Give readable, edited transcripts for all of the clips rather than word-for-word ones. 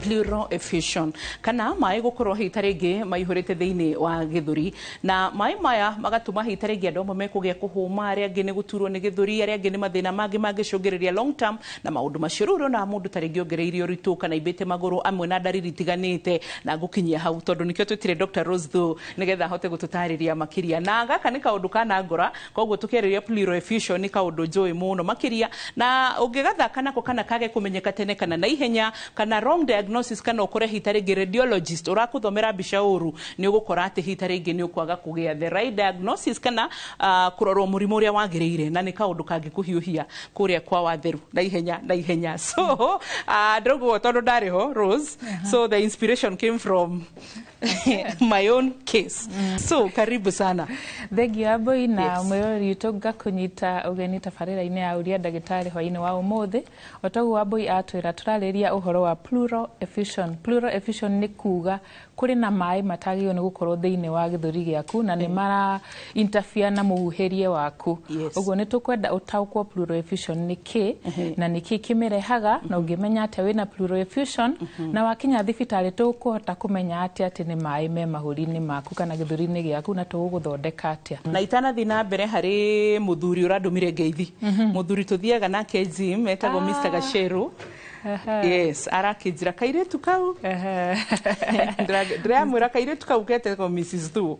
pleural effusion kana mai gukorwo hitarenge maihurite thiini wa githuri na mai maya magatuma hitarenge andu amwe mekugia kuhuma aria angi ni guturwo ni githuri aria angi ni mathina mangi mangicungiriria long term na maundu macio na mundu taringi ongereire uritu kana ibete maguru amwe na ndariri tiganite na gukinyia hau tondu nikio twitire Dr. Rose Thu nigetha hote gututariria makiria na gaka ni kaundu kana ngora koguo tukeriria pleural effusion ni kaundu njui muno makiria na ungigathaka nako kana kage kumenyeka tene kana na ihenya kana wrong diagnosis kana ukore hitarenge radiologist urakuthomera mbica uru ni ugukora ati hitarenge ni ukwaga kugia the right diagnosis kana kurorwo murimu uria wagiriire na ni kaundu kangi kuhiuhia kuria kwa watheru na ihenya so ndogo tondu ndariho Rose so the inspiration came from my own case so karibu sana thegi aboi na mwirori utoga kunyita ugeni tafarira-ini ya uria ndagitari hwaini wa umuthi otogu aboi atwira turariria uhoro wa pleural effusion ni kuga kuri na mai matagio ni gukorwo thiini wa githuri giaku na ni mara interfere na muhuhirie waku uguo ni tukwenda utaukwo pleural effusion ni ki na ni ki kimirehaga na ungimenya ati wina pleural effusion na wakinya thibitari tukuhota kumenya ati ni mai me mahuri-ini maku kana githuri-ini giaku na tuguthondeka atia na itana thina mbere hari muthuri uradumire ngeithi muthuri tuthiaga nake gym etagwo Mr. Gasheru yes arakinjira kairetu kau ndiramwira kairetu kau ketagwo Mrs. Thu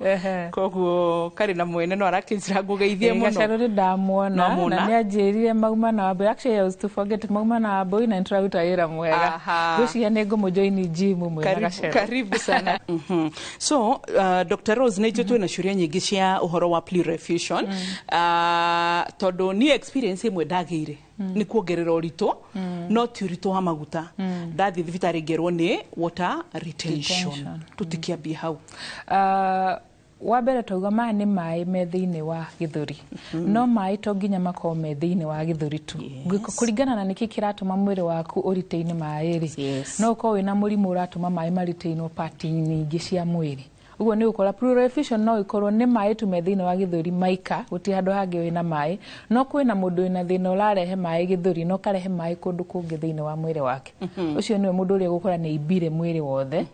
koguo kari na mwene no arakinjira ngugeithie muno Gasheru ndamwona na ni anjirire mauma na wabo actually I was to forget mauma na wabo na intraruta ira mwega gucia ni ngumujoini gym mwega Gasheru karibu sana so Dr. Rose ne jotu na shuria nyingi cia uhoro wa pleural effusion tondu ni experience imwe ndagire ni kuongerera uritu no ti uritu wa maguta ndathi thibitari ngerwo ni water retention tutikiambia hau wa mbere tauga maya ni mai me thiini wa githuri no mai to nginya makorwo me thiini wa githuri tu kuringana na niki kiratuma mwiri waku uriteine mai ri no ukorwo wina murimu uratuma mai mariteino pati nyingi cia mwiri uguo ni ukora pleural effusion no ikorwo ni mai tu me thiini wa githuri maika uti handu hangi wina mai no kwina mundu wina thina urarehe mai githuri no karehe mai kundu kungi thiini wa mwiri wake ucio niwe mundu uria gukora ni ibire mwiri wothe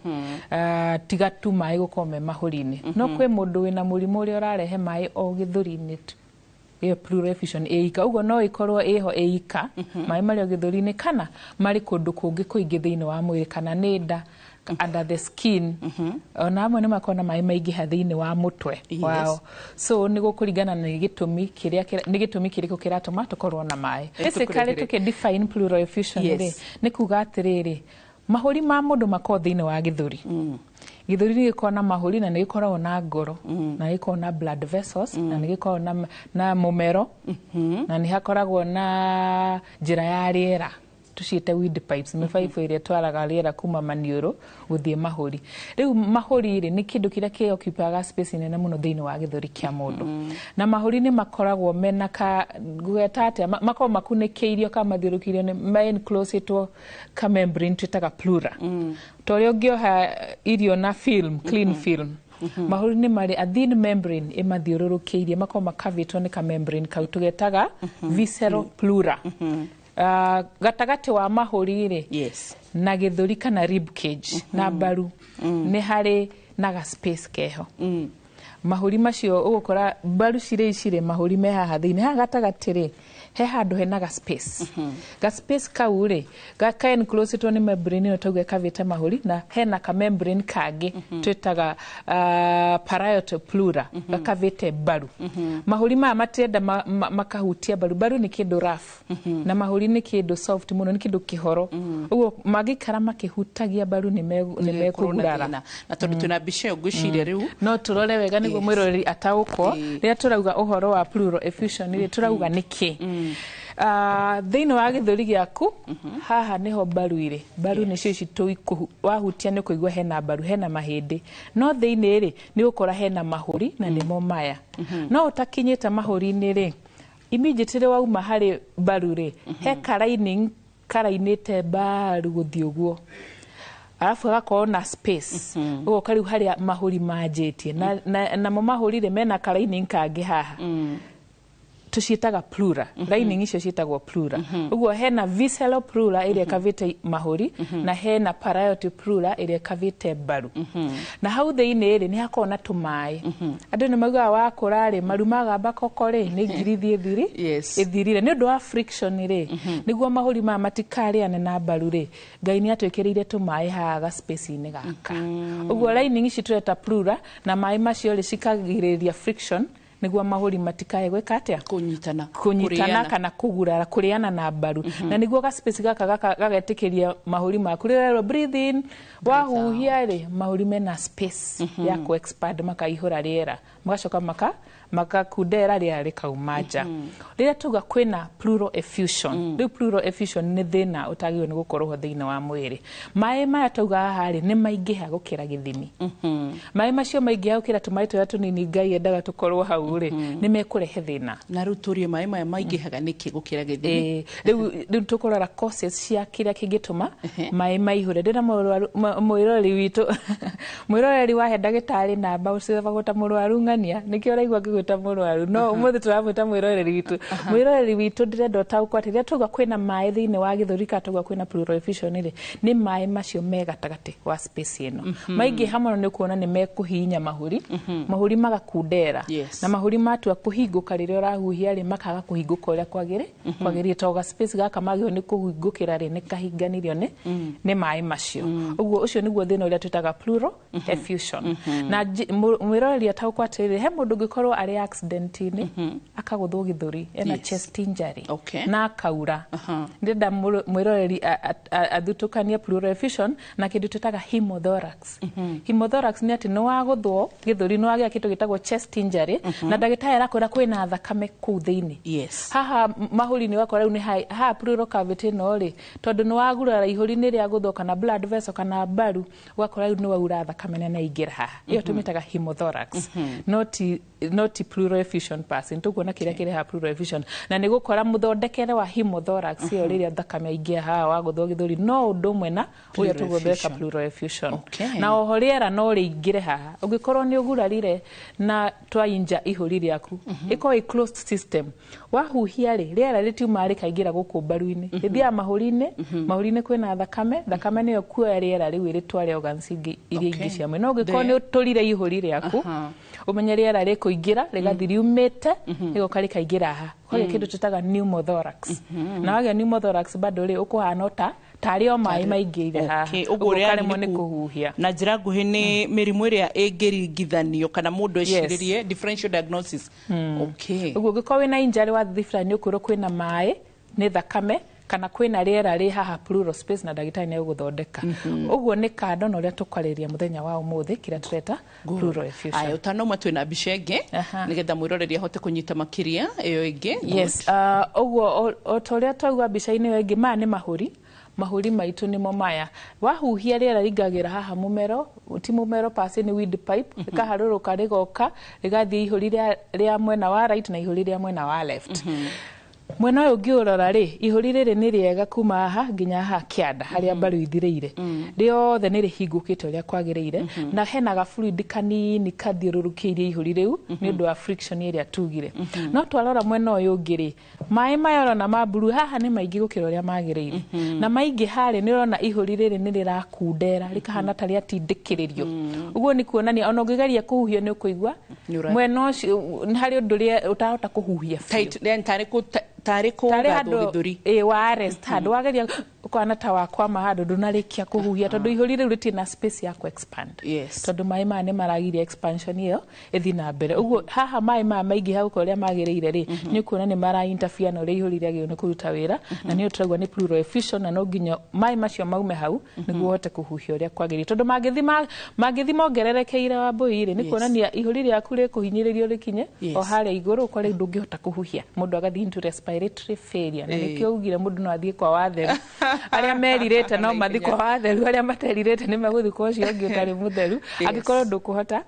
tiga tu mai gukorwo me mahuri-ini no kwi mundu wina murimu uria urarehe mai o githuri-ini tu iyo pleural effusion eika uguo no ikorwo iho eika mai mari o githuri-ini kana mari kundu kungi kuingi thiini wa mwiri kana ni nda under the skin ona amwe ni makona mai maingi hathiini wa mutwe wao so ni gukuringana na gitumi kiriko kiratuma tukorwo na mai basically tuke define pleural effusion ni kuga atiriri mahuri ma mundu mako thiini wa githuri githuri ni gikona mahuri na ni gikoragwo na ngoro na gikoragwo na blood vessels na ni gikoragwo na mumero na ni hakoragwo na njira ya riera tuciite wind pipes mifaifu iria twaraga riera kuma maniuru guthie mahuri riu mahuri ri ni kindu kiria ki occupaga space nene muno thiini wa githuri kia mundu na mahuri ni makoragwo mena ka gweta atia makoragwo makunĩkĩirio ka mathiũrũkĩirio ni main close to ka membrane twitaga pleura toria ũngĩoha irio na film clean film mahuri ni mari a thin membrane imathiũrũrũkĩirie makoragwo makavitwo ni ka membrane kau tugetaga visceral pleura gatagati wa mahuri ri na githuri kana rib cage na baru ni hari na ga space keho mahuri macio ugukora baru cire mahuri me haha thiini ha gatagati ri he handu hena ga space kau ri gaka enclose to ni membrane no tauge kavite mahuri na hena ka membrane kangi twitaga parietal pleura gakavite baru mahuri maya matienda makahutia baru ni kindu rough na mahuri ni kindu soft muno ni kindu kihoro uguo magikara makihutagia baru ni mekugurara na tondu tuna bicio ngwiciria riu no turore wega niguo mwirori atauko ria turauga uhoro wa pleural effusion ri turauga niki thiini wa githuri giaku haha niho baru iri baru ni cio citu wahutia ni kuigua hena baru hena mahindi no thiini ri ni gukora hena mahuri na nimo maya no utakinyita mahuri-ini ri immediately wauma hari baru ri he karainite baru guthii uguo alafu agakorwo na space uguo kariu haria mahuri manjitie na mo mahuri ri mena karaini kangi haha tuciitaga pleura lining icio ciitagwo pleura uguo hena visceral pleura iria kavite mahuri na hena parietal pleura iria kavite mbaru na hau thiini ri ni hakorwo na tumai andu ni maugaga wakura ri maru magamba kokore ni ngirithi ithirire ni undu wa friction ri niguo mahuri ma matikariane na mbaru ri Ngai ni atwikirire tumai haga space ini gaka uguo lining ici tureta pleura na mai macio ri cikagiriria friction niguo mahuri matikae gwika atia kunyitana kana kugurara kuriana na mbaru na niguo ga space gaka gagetikiria mahuri maku rero breathe in wahuhia ri mahuri mena space ya ku expand makaihura riera magacoka makakundera ria rikaumanja riria tuga kwina pleural effusion riu pleural effusion ni thina utagio ni gukorwo thiini wa mwiri mai maya tuga haha ri ni maingiha gukira githimi mai macio maingiha gukira tumai tuya tunini Ngai endaga tukorwo hau ri ni mekurehe thina na riu turie mai maya maingihaga niki gukira githimi riu tukorora causes cia kiria kingituma mai maihure ndina mwirori witu mwirori wahe ndagitari namba ucivagota murwaru ngania nikio raigwa ngigwita murwaru no umuthi turamwita mwiroreri witu mwiroreri witu ndirenda utaukwa atiria tuga kwina mai thiini wa githuri ka tuga kwina pleural effusion ri ni mai macio megatagati wa space ino maingi hamwe ni kuona ni mekuhinya mahuri magakundera na mahuri matua kuhinguka riria urahuhia ri makaga kuhinguka uria kwagiri toga space gaka magio ni kuhingukira ri ni kahinganirio ni mai macio uguo ucio niguo thina uria twitaga pleural effusion na mwiroreri ataukwa atiri he mundu ngikorwo ari accident-ini akaguthwo githuri ena chest injury na kaura ndenda mwiroreri athutukania pleural effusion na kindu twitaga hemothorax hemothorax ni ati no waguthwo githuri no agia kitu gitagwo chest injury na ndagitari arakora kwina thakame kuu thiini haha mahuri ni wakora ni ha pleural cavity no ri tondu no wagurara ihuri-ini ria guthwo kana blood vessel kana mbaru wakora ni waura thakame na ingira haha iyo tumitaga hemothorax not pleural effusion passing tukuona kiria kiri ha pleural effusion na ni gukora muthondekere wa hemothorax iyo riria thakame aingia ha wa guthwo githuri no undu mwe na uria tugutheka pleural effusion na oho riera no riingire haha ungikorwo ni ugurarire na twainja ihuri riaku iko closed system wahuhia ri riera ritiuma rikaingira guku mbaru-ini rithia mahuri-ini kwina thakame niyo kuoya riera riu ritware organs iria ingi cia mwiri no ungikorwo ni uturire ihuri riaku umenye riera rikuingira rigathi riumite igoka rikaingira aha kore kindu tutaga pneumothorax na wagia pneumothorax bado ri ukuhana tari o mai maingire haha ukaremwo ni kuhuhia na njira nguhi ni mirimu iria ingiringithanio kana mundu eciririe differential diagnosis uguo ngiko wina injury wa thifra ni ukurwo kwina mai ni thakame kana kwina riera ri haha pleural space na ndagitari ni uguthondeka uguo ni kando na uria tukwariria muthenya wa umuthi kira tureta pleural effusion ayo tanomwe twina bicenge nigetha mwiroreri ahote kunyita makiria iyo ingi uguo otoria twauga bica-ini iyo ingi maya ni mahuri maitu nimo maya wahuhia riera ringagira haha mumero ti mumero pasi ni wind pipe kaharuruka rigoka rigathie ihuri ria mwena wa right na ihuri ria mwena wa left mwena uyu ngiurora ri ihuri riri ni riega kuma haha nginya haha kianda haria mbaru ithirire riothe ni rihingukite uria kwagirire na hena ga fluid kanini kathiururukiirie ihuri riu ni undu wa friction iria tugire no twarora mwena uyu ngiri mai mayoro na maburu haha ni maingi gukira uria magirire na maingi hari ni urona ihuri riri ni rirakundera rikahana ta riatindikiririo uguo ni kuonania ona ungigeria kuhuhia ni ukuigua mwena ucio hari undu ria utahota kuhuhia tari kugatho githuri wa arrest handu wageria ukana ta wakwa handu ndunarikia kuhuhia tondu ihuri riu ritina space ya ku expand tondu mai mane maragiria expansion iyo ithi na mbere uguo haha mai maingi hau kuria magirire ri ni kuona ni mara interfere na uri ihuri riagio ni kuruta wira na ni utragwa ni pleural effusion na no nginya mai macio maume hau niguo hote kuhuhia uria kwagiri tondu magithi mongererekeire wa boire ni kuona ni ihuri riaku ri kuhinyiririo rikinye o haria iguru ukore ndungihota kuhuhia mundu agathi into respiratory failure na nikio ugire mundu no athie kwa watheru aria meririte no mathiko watheru aria materirite ni maguthiko ucio ungi utari mutheru angikorwo ndukuhota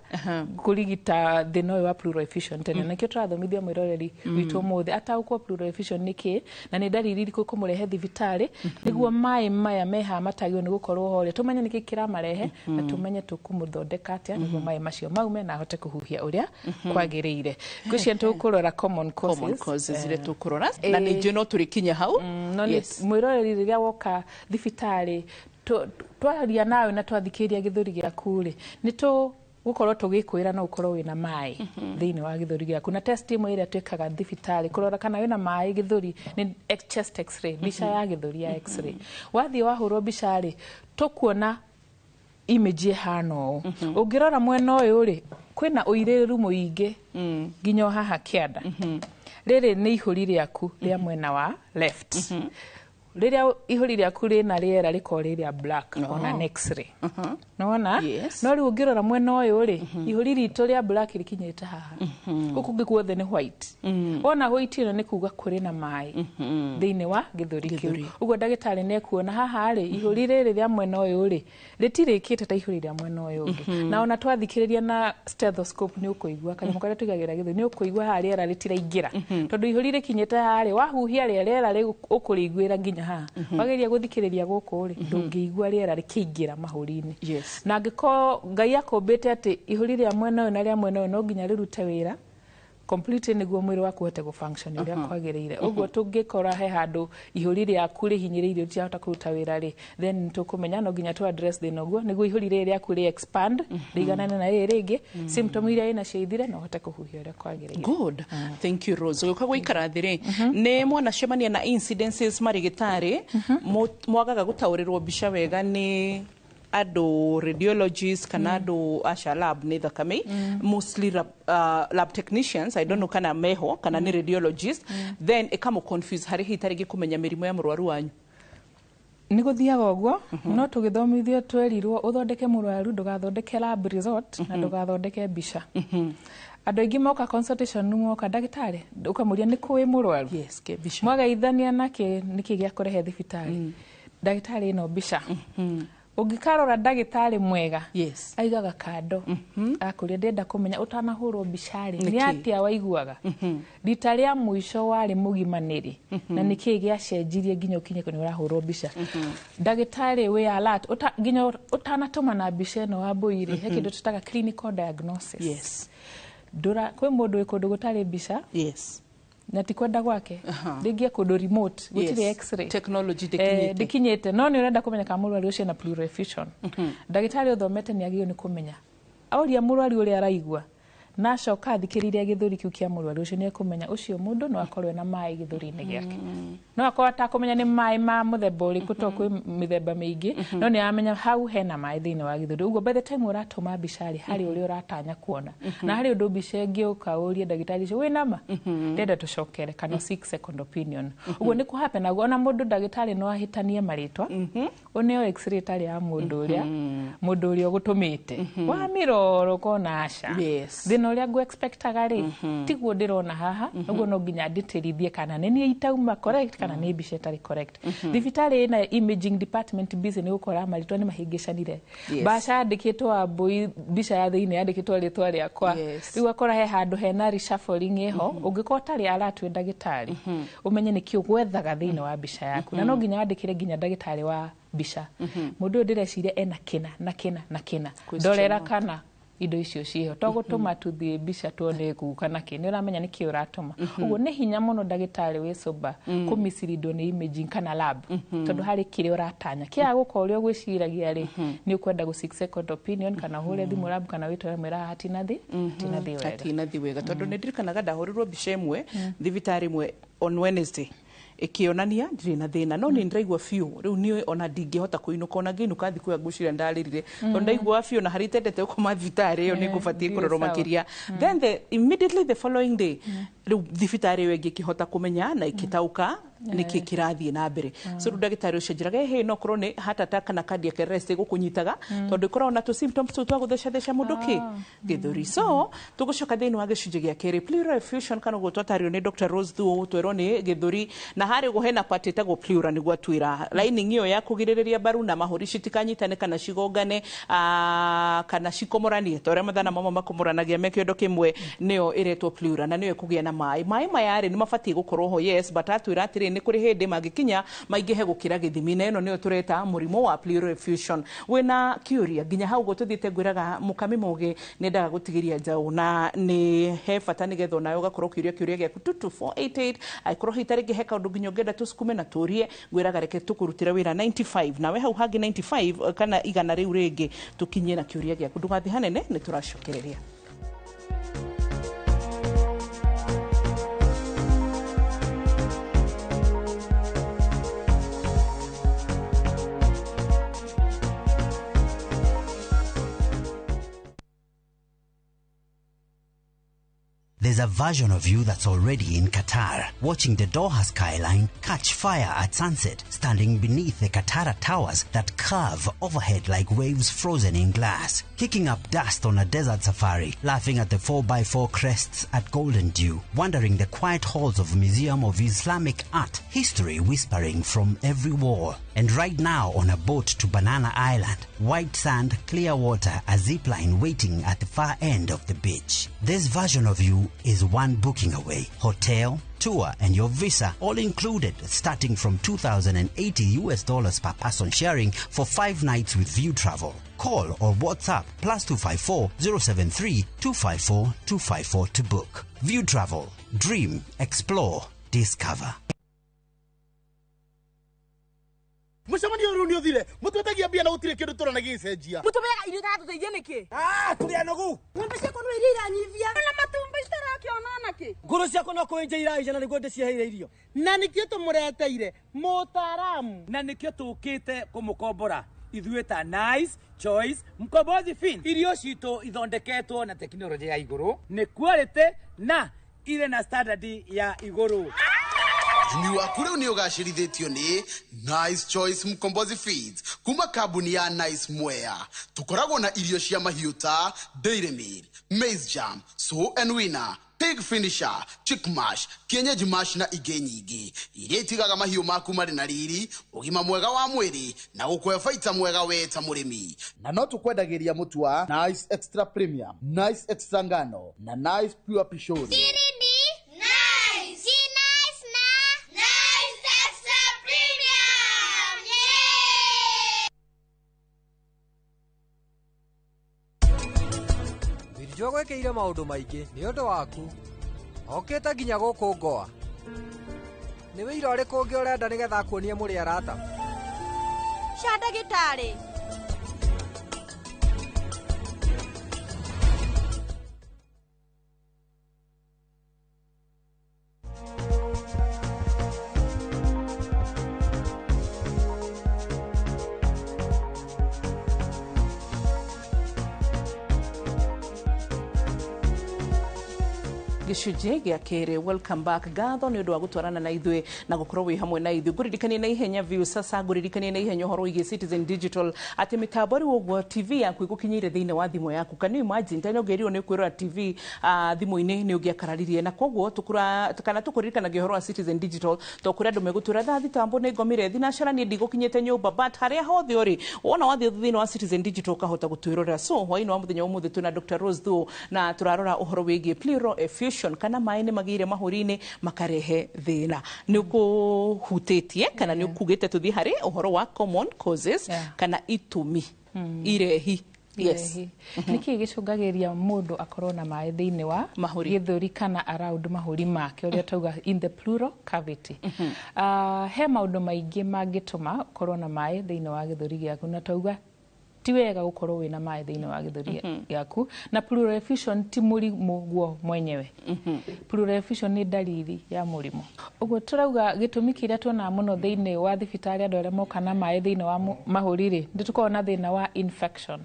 kurigita thina uyu wa pleural effusion tene nakio turathomithia mwiroreri witu muthi ataukwo pleural effusion niki na ni ndariri iriku kumurehe thibitari niguo mai maya meha matagio ni gukorwo hore tumenye niki kiramarehe na tumenye tukumuthondeka atia niguo mai macio maume na ahote kuhuhia uria kwagiriire ngwiciria tukurora common causes zile tukurora na ni njuno turikinya hau mwiroreri riria woka thibitari twaria nawe na twathikiria githuri giaku ri ni tu gukorwo tugikwira no ukorwo wina mai thiini wa githuri giaku na test imwe iria twikaga thibitari kurora kana wina mai githuri ni chest x-ray bica ya githuri ya x-ray wathie wahurwo bica ri tukuona image hano ungirora mwena uyu ri kwina uiriru muingi nginya haha kianda riri ni ihuri riaku ria mwena wa left riria ihuri riaku rina riera rikoreria black ona x-ray nona no ri ungirora mwena uyu ri ihuri ritu ria black rikinyite haha guku ngikuothe ni white ona white ino ni kuga kuri na mai thiini wa githuri kiu uguo ndagitari ne kuona haha ri ihuri riri ria mwena uyu ri ritirikite ta ihuri ria mwena uyu ungi na ona twathikiriria na stethoscope ni ukuigua kanyamu karia tugagira githuri ni ukuigua haha riera ritiraingira tondu ihuri rikinyite haha ri wahuhia riera ri ukuriguira nginya haha wageria guthikiriria guku ri ndungiigua riera rikiingira mahuri-ini na ngiko ngai akombete ati ihuri ria mwena uyu na ria mwena uyu no nginya rirute wira completely niguo mwiri waku hote gufunction uria kwagiriire uguo tungikora he handu ihuri riaku rihinyiriire utiahota kuruta wira ri then tukumenya no nginya tu address thina uguo niguo ihuri riri riaku ri expand riganane na riri ringi symptom iria ina ciithire no hote kuhuhia uria kwagiriire. Good. Thank you Rose. Ukagwa ikara thiri ni mwana cemania na incidences marigitari mwagaga gutaurirwo bica wega ni ado radiologists kana ado asha lab ni thakame mostly lab technicians I don't know kana meho kana ni radiologist then ikamo confuse hari hitari gikumenya mirimo ya murwaru wanyu ni guthiaga uguo no tugithomithio twerirwo uthondeke murwaru ndugathondeke lab result na ndugathondeke bica andu aingi moka consultation numoka ndagitari ukamuria ni kuwi murwaru ke bica mwagaithania nake niki gia kurehe thibitari ndagitari no bica ungikarora ndagitari mwega aigaga kando akuria ndenda kumenya utanahurwo bicari ni atia waiguaga rita ria muico wari mugimaniri na niki giacenjirie nginya ukinye kuni urahurwo bica ndagitari we alert nginya utanatuma na bica ino wambuire he kindu tutaga clinical diagnosis ndura kwi mundu ikundu gutari bica na tikwenda gwake ndigie kundu remote gutiri x-ray technology dikinyete no ni urenda kumenya ka murwaru ucio na pleural effusion ndagitari uthomete ni agio ni kumenya auria murwaru uri araigua na coka athikiriria githuri kiu kia murwaru ucio ni kumenya ucio mundu no akorwe na mai githuri-ini giake no akorwa ta kumenya ni mai ma muthemba uriku to kwi mithemba mingi no ni amenya hau hena mai thiini wa githuri uguo by the time uratuma bicari hari uri uratanya kuona na hari undu bica ingi ukauria ndagitari ucio wina ma ndenda tucokere kana 6 second opinion uguo ni ku happen naguo ona mundu ndagitari no ahitanie maritwa uneo x-ray tari ya mundu uria gutumite wa miroro kona asha thina uria ngũ expectaga ri tiguo ndirona haha uguo no nginya nditerithie kana ni itauma correct kana ni bica tari correct thibitari ina imaging department busy ni gukora maritwa ni mahingicanire baca andikitwo ambui bica ya thiini yandikitwo ritwa riakwa riu akora he handu hena reshuffling eho ungikora tari aratwe ndagitari umenye ni kiu gwethaga thiini wa bica yaku na no nginya wandikire nginya ndagitari wa bica mundu ndireciria ena kina ndorera kana indo icio ciho to gutuma tuthie bica tuone guka nake ni uramenya ni ki uratuma uguo ni hinya muno ndagitari we soba kumisirido ni imaging kana lab tondu hari kire uratanya kia guko urio gwiciragia ri ni ukwenda gu 6 second opinion kana hure thimu lab kana witore mwira hatinathi wega tondu ni ndirikanaga ndahurirwo bica imwe thibitari imwe on Wednesday ikionania ndiri na thina no ni ndiraigua fiu riu ni ona ndingihota kuinuka ona ngiinuka thiku ya ngucira ndaririre tondu ndaigua fiu na haritendete ukoma thibitari iyo ni ngubatie kurorwo makiria then immediately the following day riu thibitari yo ingikihota kumenya na ikitauka niki kirathie na mbere so ndagitari ucio njiraga he no korwo ni heart attack na cardiac arrest gukunyitaga tondu ikorwo na tu symptoms tu twa gutheca mundu ki githuri so tugucoka thiini wa gicunje gia keri pleural effusion kana gutwatario ni Dr. Rose Thuo twero ni githuri na hari guhena patete go pleural ni gwatwira lining iyo ya kugiriria baru na mahuri citikanyitane kana cigongane kana cikomoranie tore mathana mama makomoranagia me kiondo kimwe niyo iretwo pleural na niyo kugia na mai mayari ni mabati gukorwo ho yes but atwira atiri ni kuri hindi magikinya maingihe gukira githimi na ino niyo tureta murimo wa pleural effusion wena curia ginya hau gututhite gwiraga mukami moge nendaga gutigiria njau na ni he bata ni getho nayo gakorwo kiuria giaku 22488 aikorwo hitari giheka undu ginya ngenda tusukume na turie gwiraga reke tukurutira wira 95 nawe hau hangi 95 kana igana riu ringi tukinye na kiuria giaku ndugathi hanene ni turacokereria. There's a version of you that's already in Qatar, watching the Doha skyline catch fire at sunset, standing beneath the Qatar towers that curve overhead like waves frozen in glass, kicking up dust on a desert safari, laughing at the 4x4 crests at Golden Dew, wandering the quiet halls of Museum of Islamic Art, history whispering from every wall. And right now on a boat to Banana Island, white sand, clear water, a zipline waiting at the far end of the beach. This version of you is one booking away. Hotel, tour, and your visa all included, starting from $2,080 per person, sharing for 5 nights with View Travel. Call or WhatsApp +254 073 254 254 to book. View Travel. Dream, explore, discover. Mucemania uru ni uthire mutwetagia bia na gutire kindu turana gicenjia mutumega irio ta tuteithie niki turia nogu ng'ombe ciakwa no iria iranyivia na matumba itarakionana ki nguru ciakwa no kuenja iraija na niguo ndicieheire irio na nikio tumureteire mutaramu na nikio tukite kumukombora ithuĩ ta Nice Choice Mkombozi Fin irio citũ ithondeketwo na teknolojia ya iguru ni quality na ile na standard ya iguru. Ni waku riu ni ugacirithitio ni Nice Choice Mkombozi Feeds kuma kambuni ya Nice Mwea. Tukoragwo na irio cia mahiũ ta Dairy Meal, Maize Jam, So and Winner, Pig Finisher, Chick Mash, Kienyeji Mash na ingĩ nyingĩ iria itigaga mahiũ maku marĩ na riri, ũgima mwega wa mwĩrĩ na gũkũhe baita mwega we ta mũrĩmi. Na no tukwendagĩria mũtu wa Nice Extra Premium, Nice Extra Ngano na Nice Pure Pishori. Jogo ekeire maundu maingi ni undu waku okete nginya guku ngoa ni wira uriku ungi urenda nigetha kuonie muri arata Shada gitari gicunje gia kere. Welcome back. Gatho ni undu wa gutwarana na ithuĩ na gukorwo wi hamwe na ithuĩ. Nguririkanie na ihenya view sasa, nguririkanie na ihenya horo wigi Citizen Digital ati mitambo ri woguo TV yaku igukinyire thiine wa thimu yaku. Can you imagine tani ngerirwo ni kwirora TV thimu-ini ni ungiakararirie na koguo kana tukuririkanagia horo wa Citizen Digital tokuri andu megutura tha thitambo ni ngomire thinacara ni ndigukinyite nyumba but haria hothe uri wona wathi thiine wa Citizen Digital kahota gutwirora. So hwaini wa muthenya umuthi tuna Dr. Rose Thuo na turarora uhoro wigi pleural effusion kana mai ni magire mahuri-ini makarehe thina. Ni ukuhutitie kana ni ukugite tuthi hari uhoro wa common causes kana itumi irehi. Yes. Niki gicungagiria mundu akorwo na mai thiini wa githuri kana around mahuri make uria tauga in the pleural cavity. He maundu maingi mangituma ukorwo na mai thiini wa githuri giaku na tauga ti wega gukorwo wina mai thiini wa githuri giaku na pleural effusion ti murimu guo mwenyewe. Pleural effusion ni dalili ya murimu. Uguo turauga gitumi kiria tuona muno thiini wa thibitari andu aria moka na mai thiini wa mahuri ri nditukorwo na thina wa infection.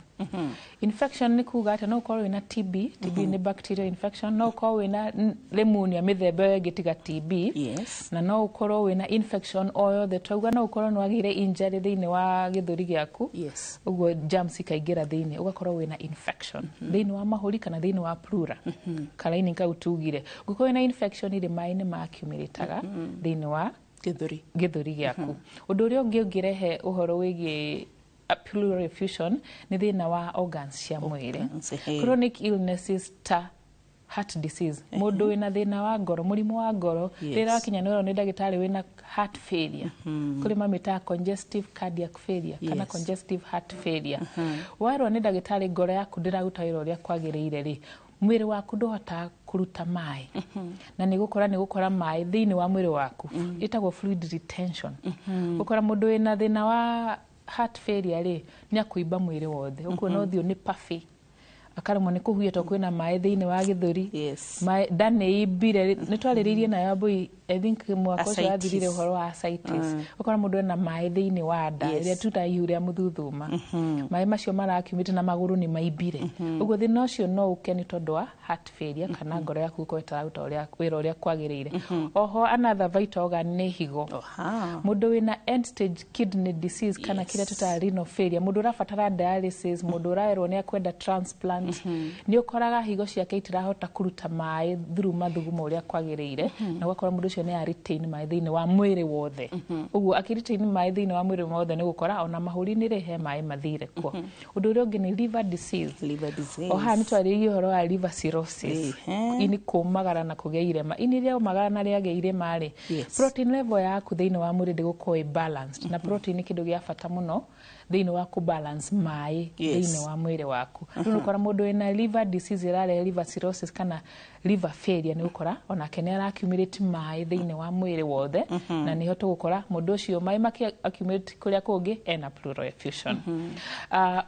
Infection ni kuga ati no ukorwo wina TB, TB ni bacterial infection, no ukorwo wina pneumonia mithemba yothe tiga TB. Yes. Na no ukorwo wina infection o yothe twauga no ukorwo nwagire injury thiini wa githuri giaku. Yes. Uguo germs ikaingira thiini ugakorwo wina infection thiini wa mahuri kana thiini wa pleura. Kalaini kau tugire. Gukorwo wina infection ile mai ni accumulataga thiini wa githuri giaku. Undu uria ungi ungirehe uhoro wigie pleural effusion ni thina wa organs cia mwiri. Chronic illnesses ta heart disease. Mundu wina thina wa ngoro, murimu wa ngoro, rira wakinya noro ni ndagitari wina heart failure. Kuri mamita congestive cardiac failure kana congestive heart failure. Warwo ni ndagitari ngoro yaku ndiraruta wira uria kwagiriire ri, mwiri waku nduhota kuruta mai. Na ni gukora mai thiini wa mwiri waku. Itagwo fluid retention. Gukora mundu wina thina wa heart failure ri ni akuimba mwiri wothe. Ukuona uthio ni puffy. Akarimo ni kuhuia to kwina mai thiini wa githuri. Mai ndane ibire ni twariririe na yabui I think mwako cio athirire uhoro wa ascites. Ukora mundu ena mai thiini wa nda iria tuta ihuria muthuthuma. Mai macio marakiumite na maguru ni maibire. Uguo thina ucio no ukeni tondu wa heart failure kana ngoro yaku ko itaruta wira uria kwagiriire. Oho another vital organ ni higo. Mundu wina end stage kidney disease kana kile tuta renal failure, mundu urafatara dialysis, mundu uraerwo ni akwenda transplant, ni ukoraga higo ciake itirahota kuruta mai through mathugumo uria kwagiriire, na ugakora mundu ucio ni a retain mai thiini wa mwiri wothe. Uguo akiritain mai thiini wa mwiri wothe ni gukora ona mahuri ni rehe mai mathire ko. Undu uria ungi ni liver disease. Oha ni twaririe uhoro wa liver cirrhosis. Ini kumagara na kugia irema. Ini ria umagara na ria gia irema ri. Protein level yaku thiini wa mwiri ndigukorwo balanced. Na protein ni kindu gia bata muno thiini wa ku balance mai thiini wa mwiri waku. Riu ukora mundu ena liver disease irare liver cirrhosis kana liver failure ni ukora ona kenera accumulate mai thiini wa mwiri wothe na ni hoto gukora mundu ucio mai maki accumulate kuria kungi ena pleural effusion.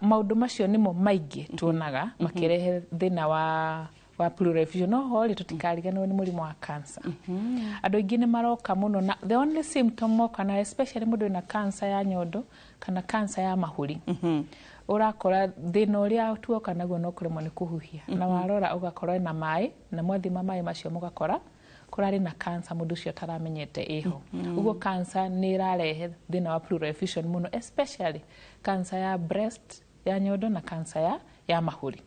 Maundu macio nimo maingi tuonaga makirehe thina wa pleural effusion. No hori tutikariganwo ni murimu wa cancer. Andu aingi ni maroka muno na the only symptom kana especially mundu na cancer ya nyondo kana cancer ya mahuri. Urakora thina uria tuoka naguo no kuremwo ni kuhuhia na warora ugakorwo na mai na mwathima mai macio mugakora kurari na cancer mundu ucio taramenyete iho. Uguo cancer ni irarehe thina wa pleural effusion muno, especially cancer ya breast ya nyondo na cancer ya mahuri.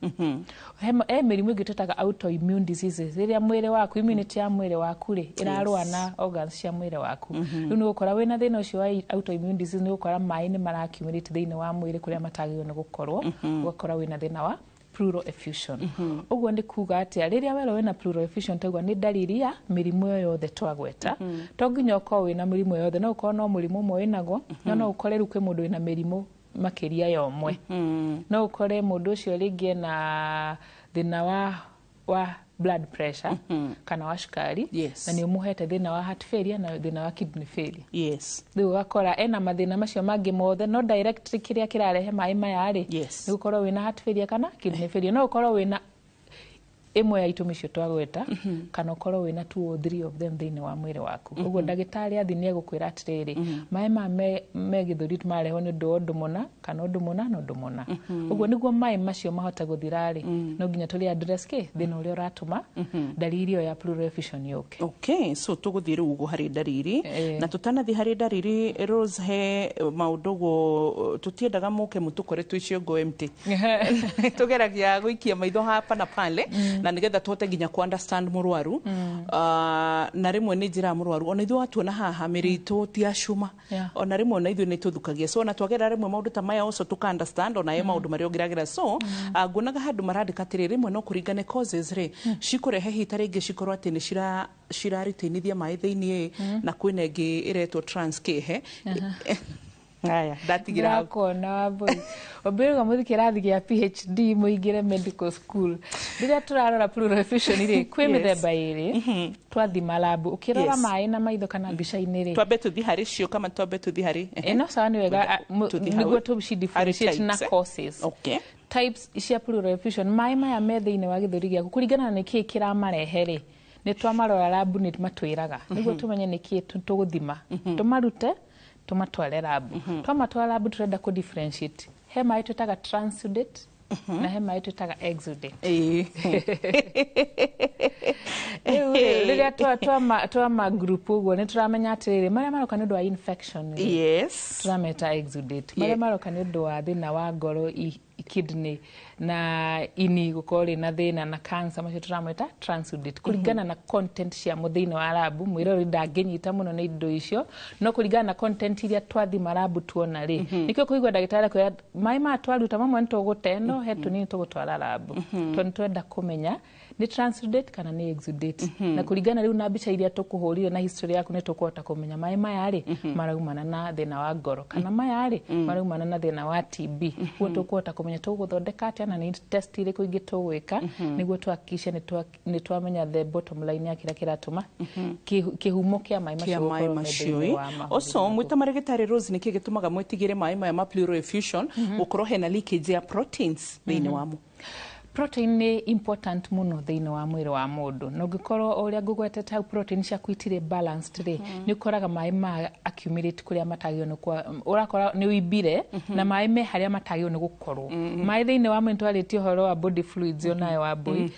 Mirimu ingi tutaga autoimmune diseases riria mwiri waku immunity ya mwiri waku ri irarua na organs cia mwiri waku. Riu ni gukora wina thina ucio wa autoimmune disease ni gukora mai ni maraccumulate thiini wa mwiri kuria matagirwo ni gukorwo, ugakora wina thina wa pleural effusion. Uguo ni kuga atia riria wero wina pleural effusion tagwa ni dalili ya mirimu yothe twagweta. To nginya ukorwo wina mirimu yothe, no ukorwo no murimu umwe winago, no ukore ruke mundu wina mirimu makiria yomwe. No ukore mundu ucio ringi na thina wa blood pressure kana wa shukari na ni umuhete thina wa heart failure na thina wa kidney failure. Riu ugakora ena mathina macio mangi mothe no directly kiria kirarehe mai maya ri ni gukorwo wina heart failure kana kidney failure. No ukorwo wina imwe ya itumi cio twagweta kana ukorwo wina 2 or 3 of them thiini wa mwiri waku. Uguo ndagitari athi ni egukwira atiriri mai ma me githuri mareho ni ndu muna kana ndu muna. Uguo niguo mai macio mahota guthira ri no nginya tuli address ke thina uria uratuma dalili ya pleural effusion yoke. Okay, so tuguthire uguo hari dalili na tutanathi hari dalili Rose he maundu go tutiendaga muke mutukore twicio go empty. Tugeragia guikia maitho hapa na pale na nigetha tuhote nginya ku understand murwaru. Na rimwe ni njira murwaru ona ithu watuona haha miritu ti acuma ona rimwe ona ithu ni tuthukagia so na twagera rimwe maundu ta maya also tuka understand ona ye maundu mari ogiragira so ngunaga handu marandika atiri rimwe no kuringane causes ri cikurehe hita ringi cikorwo ati ni ciraritenithia mai thiini na kwina ingi iretwo transkihe. Aya ndatigira hako na boy obirwa muthi kirathi gia PhD muingire medical school riria turarora pleural effusion ri kwi mithemba iri twathima lab ukirora mai na maitho kana mbica-ini ri twambe tuthi hari cio kama twambe tuthi hari no sawa ni wega niguo tubici differentiate na causes. Okay, types cia pleural effusion mai maya me thiini wa githuri giaku kuringana na niki kiramarehe ri ni twamarora lab ni matwiraga niguo tumenye niki tuguthima tumarute tumatware lab. Tumatware lab turenda ku differentiate he mai tutaga transudate na he maĩ twĩtaga exudate. Rĩrĩa twa group ũguo nĩ tũramenya atĩrĩrĩ marĩa maroka nĩ ũndũ wa infection. Yes. Tũrameta exudate. Marĩa maroka nĩ ũndũ wa thĩna wa ngoro, kidney na ini gũkorwo na thĩna na cancer, macio tũrameta transudate. Kũringana na content cia thĩinĩ wa labu, mwĩrori ndangĩnyita mũno nĩ indo icio, no kũringana na content iria twathima labu tuona rĩ. Nĩkĩo kũigua ndagĩtarĩ kwĩra maĩ ma twaruta mamwe nĩ tũgũte no he tũnini tũgũtwara labu. Tondũ twenda kũmenya nĩ transudate kana nĩ exudate. Na kũringana rĩu na mbica iria tũkũhũrire na history yaku nĩ tũkũhota kũmenya maĩ maya rĩ maraumana na thĩna wa ngoro kana maya rĩ maraumana na thĩna wa TB. Ũguo tũkũhota kũmenya tũgũthondeka atĩa na nĩ test irĩkũ ingĩ tũgwĩka nĩguo tũhakikice nĩ twamenya the bottom line ya kĩrĩa kĩratũma kĩhumo kĩa maĩ macio. Also mwĩta marĩgĩtarĩ Rose nĩkĩ gĩtũmaga mwĩtigĩre maĩ maya ma pleural effusion gũkorwo hena leakage ya proteins thĩinĩ wamo? Protein nĩ important mũno thĩinĩ wa mwĩrĩ wa mũndũ. Na ũngĩkorwo ũrĩa ngũgwetete hau protein ciaku itirĩ balanced rĩ, nĩ ũkoraga maĩ ma accumulate kũrĩa matagĩrĩirwo nĩ kwa, ũrakora nĩ ũimbire na maĩ me harĩa matagĩrĩirwo nĩ gũkorwo. Maĩ thĩinĩ wa mwĩrĩ twarĩtie ũhoro wa body fluids onayo wa mbui.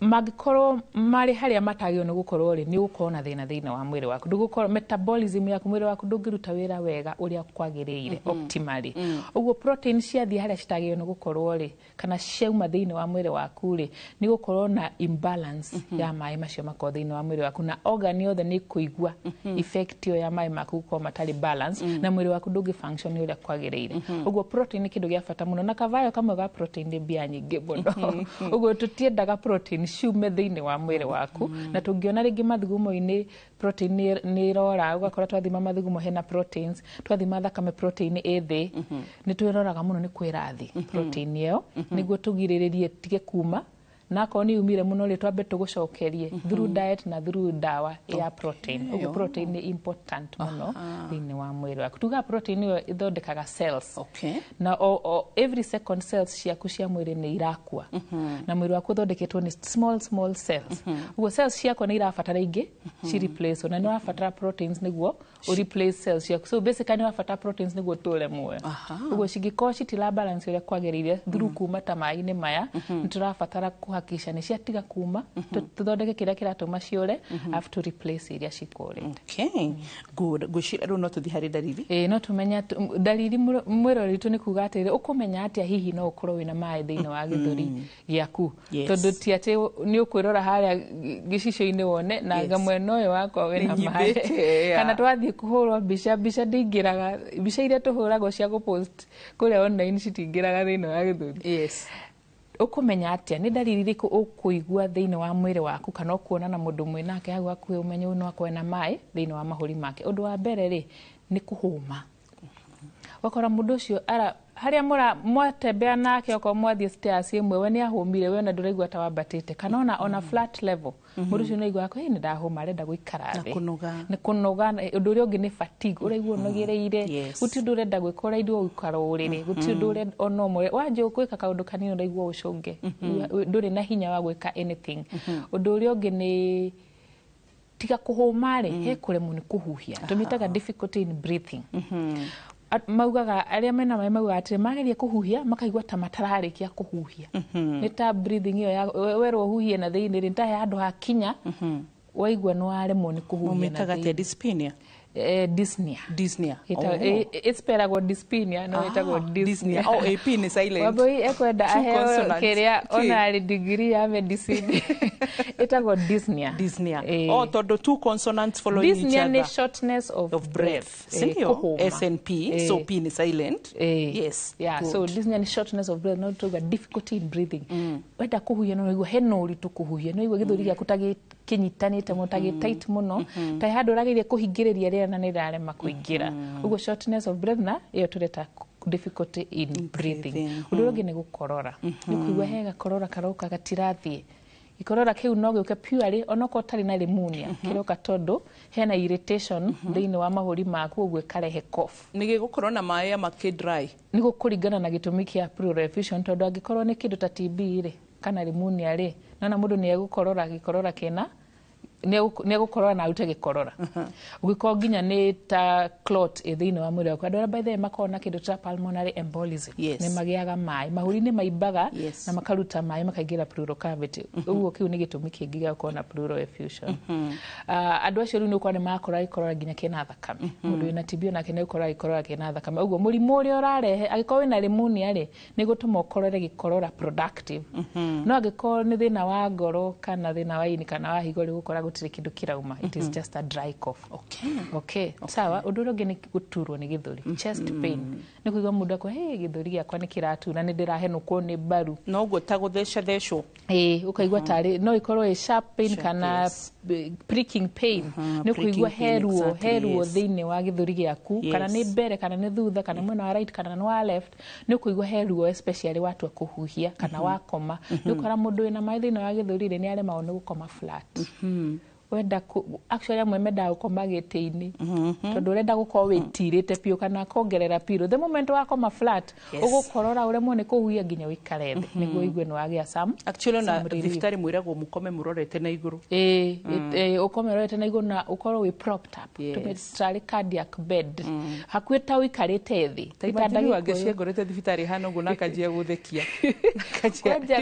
Mangĩkorwo marĩ harĩa matagĩrĩirwo nĩ gũkorwo rĩ, nĩ ũgũkorwo na thĩna thĩinĩ wa mwĩrĩ waku. Ndũgũkorwo metabolism yaku mwĩrĩ waku ndũngĩruta wĩra wega ũrĩa kwagĩrĩire optimally. Ũguo protein ciathiĩ harĩa citagĩrĩirwo nĩ gũkorwo rĩ, kana ciauma thĩinĩ wa mwĩrĩ waku rĩ, nĩ gũkorwo na imbalance ya maĩ macio makorwo thĩinĩ wa mwĩrĩ waku, na organ yothe nĩ kũigua effect ĩyo ya maĩ maku gũkorwo matarĩ balance na mwĩrĩ waku ndũngĩ function ũrĩa kwagĩrĩire. Ũguo protein nĩ kĩndũ gĩa bata mũno, na kavayo kamwe ga protein nĩ mbia nyingĩ mũno. Ũguo tũtiendaga protein ciume thĩinĩ wa mwĩrĩ waku, na tũngĩona rĩngĩ mathugumo-inĩ protein nĩ irora, ũgakora twathima mathugumo hena proteins, twathima thakame protein thĩ, nĩ twĩroraga mũno nĩ kwĩra thĩ protein ĩyo nĩguo tũgirĩrĩrie tige kuma, na akorwo nĩ umire mũno rĩ twambe tũgũcokerie through diet na through dawa ya protein. Ũguo protein nĩ important mũno thĩinĩ wa mwĩrĩ waku. Tuga protein ĩyo ĩthondekaga cells, na every second cells ciaku cia mwĩrĩ nĩ irakua, na mwĩrĩ waku ũthondeketwo nĩ small cells. Ũguo cells ciakwa nĩ irabatara ingĩ ci replace, na nĩ ũrabatara proteins nĩguo o replace cells ciaku. So basically nĩ ũrabatara proteins nĩguo ũtũre muoyo. Ũguo cingĩkorwo citira balance ũrĩa kwagĩrĩire through kuma ta maĩ-inĩ maya, nĩ tũrabatara kũhakikisha nĩ ciatiga kuma, tũthondeke kĩrĩa kĩratũma ciũre have to replace iria cikũrĩte. Okay, good. Gwĩciria rĩu no tũthiĩ harĩ ndariri? No tũmenya ndariri mwĩrori witũ nĩ kuga atĩrĩrĩ ũkũmenya atĩa hihi no ũkorwo wĩna maĩ thĩinĩ wa gĩthũri gĩaku. Tondũ ti atĩ nĩ ũkwĩrora harĩa gĩcicio-inĩ wone na anga mwena ũyũ wakwa wĩna maĩ. Kana twathiĩ kũhũrwo mbica ndingĩraga, mbica iria tũhũragwo cia gũpost kũrĩa online citingĩraga thĩinĩ wa gĩthũri. Ũkũmenya atĩa nĩ ndariri irĩkũ ũkũigua thĩinĩ wa mwĩrĩ waku kana ũkuona na mũndũ mwĩ nake hau hakuhĩ ũmenye no akorwo na maĩ thĩinĩ wa mahũri make? Ũndũ wa mbere rĩ nĩ kũhũma. Wakora mũndũ ũcio harĩa mwatembea nake okorwo mwathiĩ stairs ĩmwe we nĩ ahũmire, we na ndũraigua ta wambatĩte, kana ona flat level mũndũ ũcio nĩaigua nĩ ndahũma arenda gũikara thĩ, nĩ kũnoga. Ũndũ ũrĩa ũngĩ nĩ fatigue, ũraigua ũnogereire, gũtirĩ ũndũ ũrenda gwĩka, ũraigua gũikara ũrĩrĩ, gũtirĩ ũndũ ũrenda ona ũmwe wanjia gwĩka kaũndũ kanini ũraigua ũcũnge, ndũrĩ na hinya wa gwĩka anything. Ũndũ ũrĩa ũngĩ nĩ tiga kũhũma rĩ, he kũremwo nĩ kũhuhia, tũmĩtaga difficulty in breathing. Maugaga arĩa mena maĩ maugaga atĩ mageria kũhuhia makaigua ta matararĩkia kũhuhia. Nĩ ta breathing ĩyo werwo ũhuhie na thĩinĩ rĩ, ta handũ hakinya waigua nĩ waremwo nĩ kũhuhia na thĩinĩ. Dyspnea? Dyspnea. Ĩtagwo dyspnea, no ĩtagwo dyspnea. AP nĩ silent. Wambui ekwenda aheo kĩrĩa onarĩ degree ya medicine. Ĩtagwo dyspnea. Tondũ two consonants following each other. Dyspnea nĩ shortness of breath. Sindio? SNP, so P nĩ silent. Yes. So dyspnea nĩ shortness of breath, no tuga difficulty in breathing. Wenda kũhuhia no ũigua hena ũritũ kũhuhia, no ũigua gĩthũri gĩaku kĩnyitanĩte mũno, tight mũno, ta handũ ũragĩrĩire kũhingĩrĩria rĩera na nĩ rĩarema kũingĩra. Ũguo shortness of breath na ĩyo tũreta difficulty in breathing. Ũndũ ũngĩ nĩ gũkorora. Nĩ kũigua he gakorora karoka gatirathiĩ. Gĩkorora kĩu no gĩũke purely onokorwo ũtarĩ na pneumonia, kĩroka tondũ hena irritation thĩinĩ wa mahũri maku, ũguo ĩkarehe cough. Nĩ gĩgũkorwo na maĩ makĩ-dry? Nĩ gũkũringana na gĩtũmi kĩa pleural effusion, tondũ angĩkorwo nĩ kĩndũ ta TB rĩ kana pneumonia rĩ, na mũndũ nĩ egũkorora gĩkorora kĩna ne gukorora na ute gikorora ugiko nginya ni ta clot ithini wa mwiri waku andå by the way makona kindu ta pulmonary embolism ne magiaga mai mahuri ni maimbaga na makaruta mai makaingira pleural cavity uguo kiu ni gitumi kingi gia kuona pleural effusion andå acio riu ni ukone makora ikorora nginya kina thakame mundu ina TB na kene ukora ikorora kina thakame uguo murimu uri urarehe agiko wina pneumonia ri ni gutuma ukorore gikorora productive no agiko ni thina wa ngoro kana thina wa ini kana wa higo ri gukora gutire kindu kirauma it is just a dry cough okay sawa undu ungi ni guturwo ni githuri chest pain ni kuigwa mundu akwa githuri giakwa ni kiratuna ni ndirahenukwo ni baru no uguo ta gutheca thecwo ukaigwa tari no ikorwo i sharp pain kana pricking pain ni kuigwa heruo thini wa githuri giaku kana ni mbere kana ni thutha kana mwena wa right kana ni wa left ni kuigwa heruo especially watu akuhuhia kana wakoma ni ukora mundu ina mai thini wa githuri ni arema ni gukoma flat wenda actually amwe menda gukoma giti-ini tondu urenda gukorwo witirite piu kana kongerera piro the moment wakoma flat ugukorora uremwo ni kuhuia nginya wikare thi niguo igwe ni wagia sam actually na thiftari mwiragwo mukome murorete na iguru ukome murorete na iguru na ukorwo wi propped up to cardiac bed hakwita wikarite thi itandagi wange ciengorete thiftari hano uguo nakajia guthekia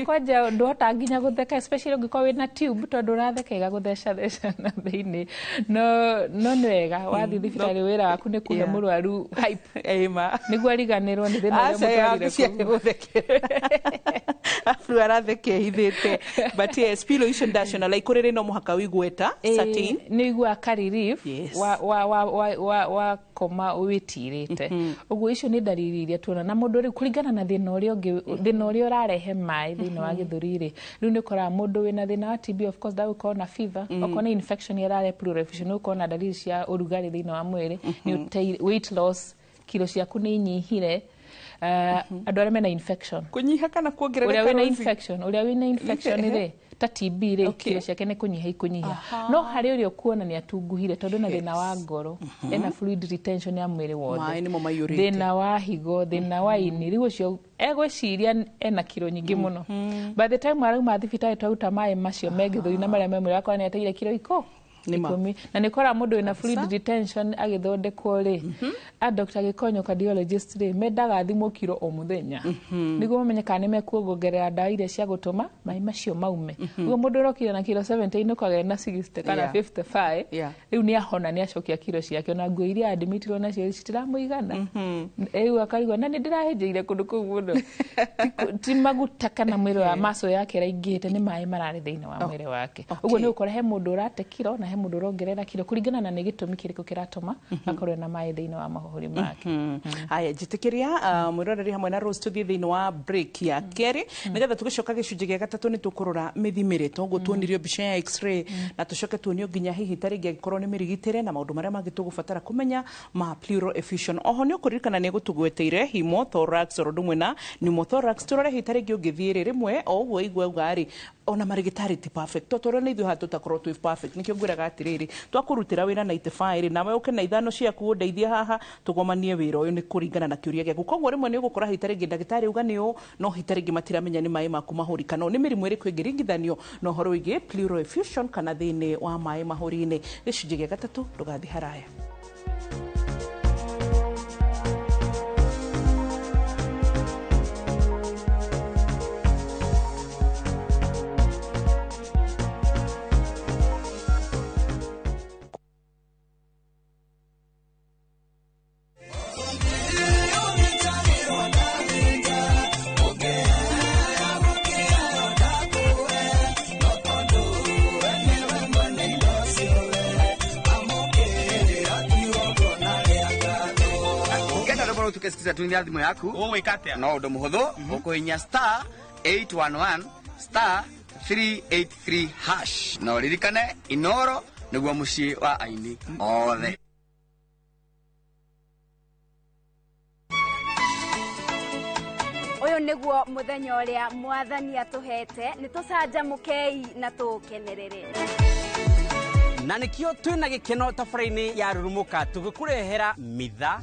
kwaja ndota nginya gutheka especially ungikorwo wina tube tondu uratheka igagutheca na thini no nwega wathi thibitarĩ wĩra waku nĩ kuhe mũrwaru hype nĩguo ariganĩrwo nĩ thĩna ũrĩa mũtwarire afro aratheke hithĩte but yes pillow icio ndacona like kũrĩrĩ no mũhaka wĩgweta certain nĩ igua ka relief wa koma wĩtirĩte ũguo icio nĩ ndariri iria tuona na mũndũ rĩu kũringana na thĩna ũrĩa ũrarehe maĩ thĩinĩ wa gĩthũri rĩ rĩu nĩ ũkoraga mũndũ wĩna thĩna wa TB of course ndagũkorwo na fever okorwo nĩ infection yarare pleural effusion nĩ ũkorwo na dalili cia ũrugarĩ thĩinĩ wa mwĩrĩ weight loss kilo ciaku nĩ inyihire andũ arĩa mena infection kũnyiha kana kuongerereka ũrĩa wĩna infection rĩ ta TB rĩ kilo ciake nĩ kũnyiha no harĩ ũrĩa kuona nĩ atunguhire tondũ na thĩna wa ngoro ena fluid retention ya mwĩrĩ wothe thĩna wa higo thĩna wa ini rĩu ũcio egwĩciria ena kilo nyingĩ mũno by the time arauma thibitarĩ twaruta maĩ macio me gĩthũri na marĩa me mwĩrĩ wakwa nĩ ateire kilo ikũmi na nĩ kora mũndũ wĩna fluid retention agĩthondekwo rĩ a Dr. Gikonyo cardiologist rĩ mendaga thimũ kilo o mũthenya nĩguo mamenye kana nĩ mekuongerera ndawa iria cia gũtũma maĩ macio maume ũguo mũndũ ũrokire na kilo 70 nĩũkagĩa na 60 kana 55 rĩu nĩ ahona nĩ acokia kilo ciake na nguo iria admitirwo nacio citiramũigana rĩu akarigwo na nĩ ndĩrahĩnjĩire kũndũ kũu mũno ti maguta kana mwĩrĩ wa maso yake raingĩte nĩ maĩ mararĩ thĩinĩ wa mwĩrĩ wake ũguo nĩ ũkora he mũndũ ũrate kilo na he mũndũ ũrongerera kilo kũringana na nĩ gĩtũmi kĩrĩkũ kĩratũma akorwo na maĩ thĩinĩ wa mahũri make haya njĩtĩkĩria mwĩroreri hamwe na Rose tũthiĩ thĩinĩ wa break ya kerĩ nĩgetha tũgĩcoka gĩcunjĩ gĩa gatatũ nĩ tũkũrora mĩthimĩre toguo tuonirio mbica ya x-ray na tũcoke tuonio nginya hihi tarĩngĩ angĩkorwo nĩ mĩrigitĩre na maũndũ marĩa mangĩ tũgũbatara kũmenya ma pleural effusion oho nĩ ũkũririkana nĩ gũtũgweteire hemothorax o ũndũ ũmwe na pneumothorax tũrore hihi tarĩngĩ ũngĩthiĩ rĩmwe o ũguo igua rĩ ona marigitari ti perfect totoro nĩ ithuĩ hatũtakorwo twĩ perfect nikio ngwĩraga atĩrĩrĩ twakũrutĩra wĩra na itĩbaĩrĩ nawe ũke na ithano ciaku ũndeithie haha tũgomanie wĩra ũyũ nĩ kũringana na kĩũria gĩaku koguo rĩmwe nĩ ũgũkora hitarĩngĩ ndagĩtarĩ uga nĩ ũũ no hitarĩngĩ matiramenya nĩ maĩ maku mahũri kana nĩ mĩrimũ ĩrĩkũ ĩngĩringithanio na ũhoro wĩgiĩ pleural effusion kana thĩinĩ wa maĩ mahũri-inĩ gĩcunjĩ gĩa gatatũ ndũgathiĩ haraya. Tukesikiza tu thimũ yaku ũgwĩka no ũndũ mũhũthũ ũkũhinya star 811 star 383 hash na ũririkane Inooro nĩguo mũciĩ wa aini othe. Ũyũ nĩguo mũthenya ũrĩa mwathani atũhete nĩ tũcanjamũkei na tũkenerere na nĩkĩo twĩna gĩkeno tabarĩra-inĩ ya Rurumuka tũgĩkũrehera mitha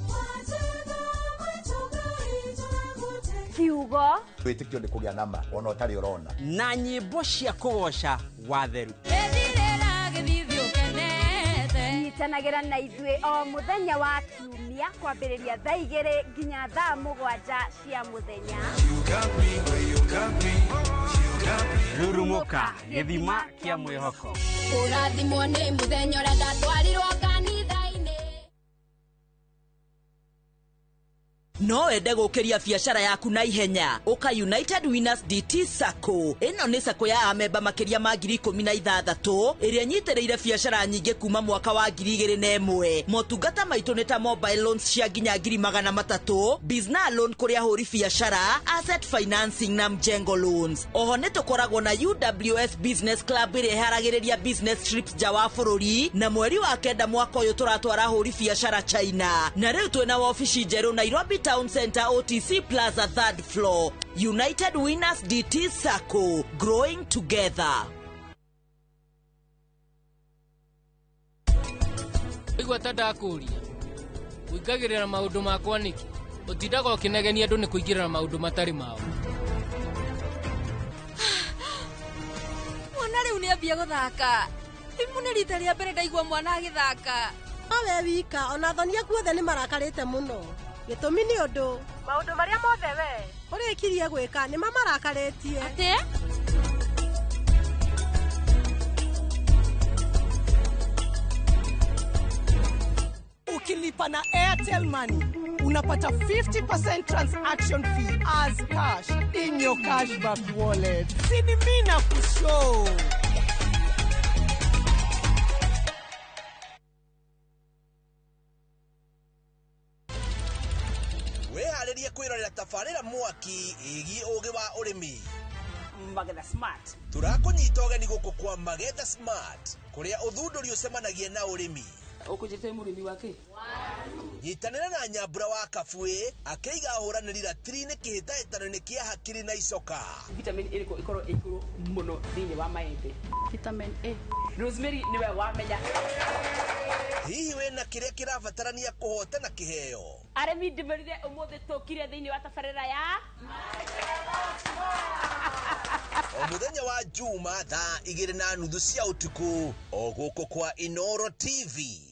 kiugo wĩtĩkio nĩ kũgĩa nama ona ũtarĩ ũrona na nyĩmbo cia kũgoca watheru. Ethirĩra gĩthithi kunyitanagĩra na ithuĩ o mũthenya wa kiumia kwambĩrĩria thaa 2 nginya thaa 7 cia mũthenya. Rurumuka gĩthima kĩa mwĩhoko. Ũrathimwo nĩ mũthenya ũrĩa ndatwarirwo kanitha-inĩ. No wende gũkĩria biacara yaku na ihenya uka United Winners DT Sacco. Ĩno nĩ sacco ya amemba makĩria ma 16,000 ĩrĩa nyitĩrĩire biacara nyingĩ kuma mwaka wa 2001. Motungata maitũ nĩ ta mobile loans cia nginya 300,000, business loan kũrĩ ahũri biacara, asset financing na mjengo loans. Oho nĩ tũkoragwo na UWS Business Club ĩrĩa ĩharagĩrĩria business trips nja wa bũrũri, na mweri wa 9 mwaka ũyũ tũratwara ahũri biacara China. Na rĩu twĩna wabici njerũ Nairobi Town Center OTC Plaza 3rd floor. United Winners DT Sacco, growing together. Igwa tandakũria ũingagĩrĩra maũndũ makwa nĩkĩ ũtindaga ũkĩnegenia andũ nĩ kũingĩrĩra maũndũ matarĩ mao. Mwana rĩu nĩ ambia gũthaka. Imu nĩ rita rĩa mbere ndaigua mwana agĩthaka. Awe wika ona thoni aku othe nĩ marakarĩte mũno. Gĩtũmi nĩ ũndũ maũndũ marĩa mothe we ũrĩkirie gwĩka nĩ mamarakarĩtie. Atĩ? Ukilipa na Airtel Money unapata 50% transaction fee as cash in your cashback wallet. Sini mina kushow. Weharĩrie kwĩrorera tabarĩra mwaki ĩgiĩ ũgĩ wa ũrĩmi. Magetha Smart. Tũrakũnyita ũgeni gũkũ kwa Magetha Smart, kũrĩa ũthundũri ũcemanagia na ũrĩmi. Ũkũnjĩte mũrĩmi wake? Nyitanĩra na Nyambura wa Kabuĩ akĩiga ahũranĩri ratiri-inĩ kĩhĩtahĩtano-inĩ kĩa hakiri na icoka. Vitamin A ĩkorwo ĩkũrũ mũno thĩinĩ wa maembe. Vitamin A. Rosemary niwe wamenya. Hihi wĩna kĩrĩa kĩrabatarania kũhotana kĩheo? Arĩmi ndĩmerire ũmũthĩ tũkire thĩinĩ wa tabarĩra ya o mũthenya wa Juma thaa 2:30 cia ũtukũ o gũkũ kwa Inoro TV.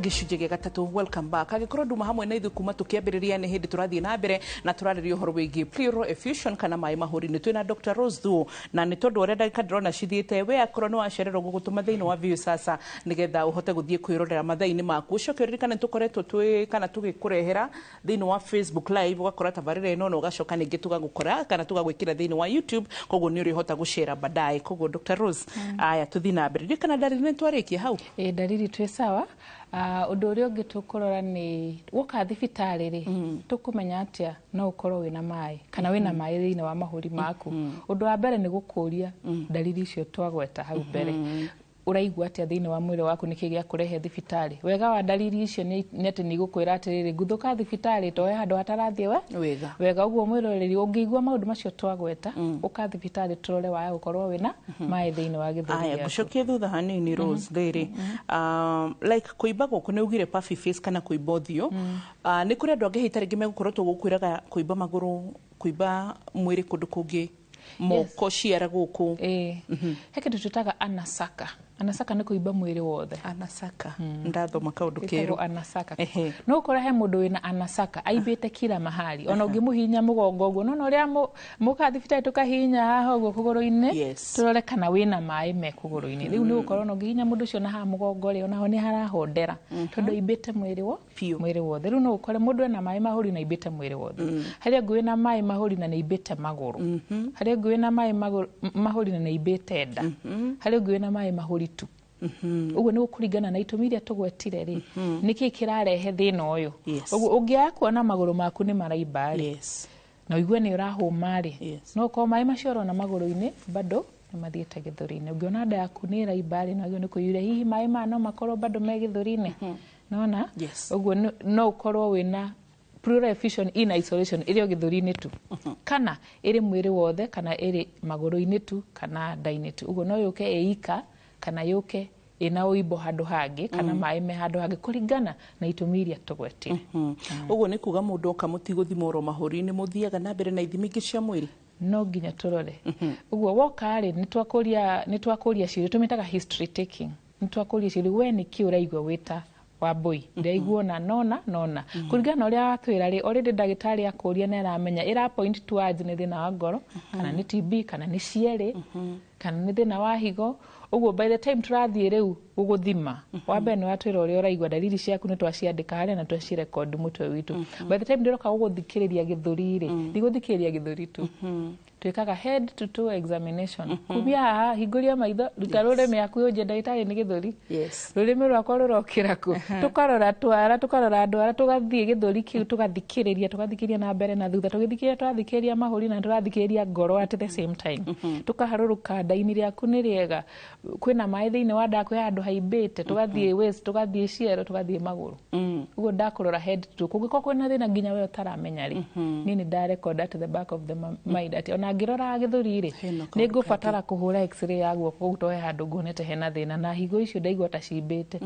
gicunjĩ gĩa gatatũ. Welcome back. Agĩkorwo nduma hamwe na ithuĩ kuma tũkĩambĩrĩria nĩ hĩndĩ tũrathiĩ na mbere na tũrarĩria ũhoro wĩgiĩ pleural effusion kana maĩ mahũri-inĩ. Twĩna Dr. Rose Thuo na nĩ tondũ ũrĩa ndagĩka ndĩrona cithiĩte we akorwo nĩ wacererwo gũgũtũma thĩinĩ wa View Sasa nĩgetha ũhote gũthiĩ kwĩrorera mathaa-inĩ maku. Ũcoke ũririkane tũkoretwo tũgĩkũrehera thĩinĩ wa Facebook live ũgakora tabarĩra ĩno na ũgacoka ningĩ tũgagũkora kana tũgagwĩkĩra thĩinĩ wa YouTube, koguo nĩ ũrĩhota gũcera baadaye. Koguo Dr. Rose aya tũthiĩ na mbere. Ririkana ndariri nĩ twarĩkia hau? Ndariri twĩ sawa. Ũndũ ũrĩa ũngĩ tũkũrora nĩ woka thibitarĩ rĩ tũkũmenya atĩa no ũkorwo wĩna maĩ kana wĩna maĩ thĩinĩ wa mahũri maku. Ũndũ wa mbere nĩ gũkũria ndariri icio twagweta hau mbere. Ũraigua atĩa thĩinĩ wa mwĩrĩ waku nĩkĩ gĩa kũrehe thibitarĩ. Wega wa ndariri icio nĩ atĩ nĩ gũkwĩra atĩrĩrĩ nguthũka thibitarĩ toe handũ hatarathiĩ wega ũguo mwĩroreri ũngĩigua maũndũ macio twagweta ũka thibitarĩ tũrore waya gũkorwo wĩna maĩ thĩinĩ wa gĩthũri. Aya ngũcokie thutha hanini Rose rĩrĩ like kũimba gũkũ nĩ ugire puffy face kana kũimba ũthiũ nĩ kũrĩ andũ angĩ hitarĩ ngĩ megũkorwo tũgũkwĩraga kũimba magũrũ kũimba mwĩrĩ kũndũ kũngĩ moko ciara gũkũ. He kĩndũ twĩtaga anasaka. Anasaka nĩ kũimba mwĩrĩ wothe. Anasaka ndathoma kaũndũ kerũ. Anasaka no ũkora he mũndũ wĩna anasaka aimbĩte kila mahali ona ũngĩmũhinya mũgongo ũguo no ũrĩa mũka thibitarĩ tũkahinya haha ũguo kũgũrũ-inĩ tũrore kana wĩna maĩ me kũgũrũ-inĩ. Rĩu nĩ ũkorwo no ũngĩhinya mũndũ ũcio na haha mũgongo rĩ onaho nĩ harahondera tondũ aimbĩte mwĩrĩ wothe. Rĩu no ũkore mũndũ ena maĩ mahũri na aimbĩte mwĩrĩ wothe. Harĩa ũngĩ wĩna maĩ mahũri na nĩ aimbĩte magũrũ. Harĩa ũngĩ wĩna maĩ mahũri na nĩ aimbĩte nda. Harĩa ũngĩ wĩna maĩ mahũri tu. Ũguo nĩ gũkũringana na itũmi iria tũgwetire rĩ nĩkĩ kĩrarehe thĩna ũyũ. Ũguo ũngĩaga kuona magũrũ maku nĩ maraimba rĩ na ũigue nĩ ũrahũma rĩ no ũkorwo maĩ macio ũrona magũrũ-inĩ bado nĩ mathiĩte gĩthũri-inĩ. Ũngĩona nda yaku nĩ ĩraimba rĩ na nĩ kũiyũre hihi maĩ maya no makorwo bado me gĩthũri-inĩ. Nona ũguo no ũkorwo wĩna pleural effusion in isolation ĩrĩ o gĩthũri-inĩ tu kana ĩrĩ mwĩrĩ wothe kana ĩrĩ magũrũ-inĩ tu kana nda-inĩ tu. Ũguo no yũke ĩika kana yũke ina uibo handu hangi kana mai me handu hangi kuringana na itumi iria tugwetire. Uguo ni kuga mundu oka mutiguthimoro mahuri ni muthiaga na mbere na ithimi ingi cia mwiri no nginya turore. Uguo woka ri nitwakuria ciuri tumitaga history taking, nitwakuria ciuri we ni ki uraigua wita Wambui ndaiguo na nona kuringana uria watwira ri already ndagitari akuria na aramenya ira point towards ni thina wa ngoro kana ni TB kana ni ciere kana ni thina wa higo. Uguo by the time turathie riu guguthima wambe ni watwira uria uraigua dalili ciaku ni twaciandika haria na twacirecord mutwe witu. By the time ndiroka guguthikiriria githuri ri ndigũthikiriria githuri tu twikaga head to toe examination kumia haha hinguria maitho rutarureme yaku uje ndagitari ni githuri rurimi rwakwa rurokira ku tukarora ndwara tugathie githuri kiu tugathikiriria na mbere na thutha twathikiriria mahuri na turathikiriria ngoro at the same time tukaharuruka ndaini riaku ni riega kwina mai thiini wa ndaku handu haimbite tugathie waist tugathie ciero tugathie maguru. Uguo ndakurora head to toe kungiko kwina thina nginya we utaramenya ri nini nda record at the back of the mind ati ona ngirora githuri ri ni ngubatara kuhura x-ray ya guoko gutohe handu ngonete hena thina na higo icio ndaigua ta cimbite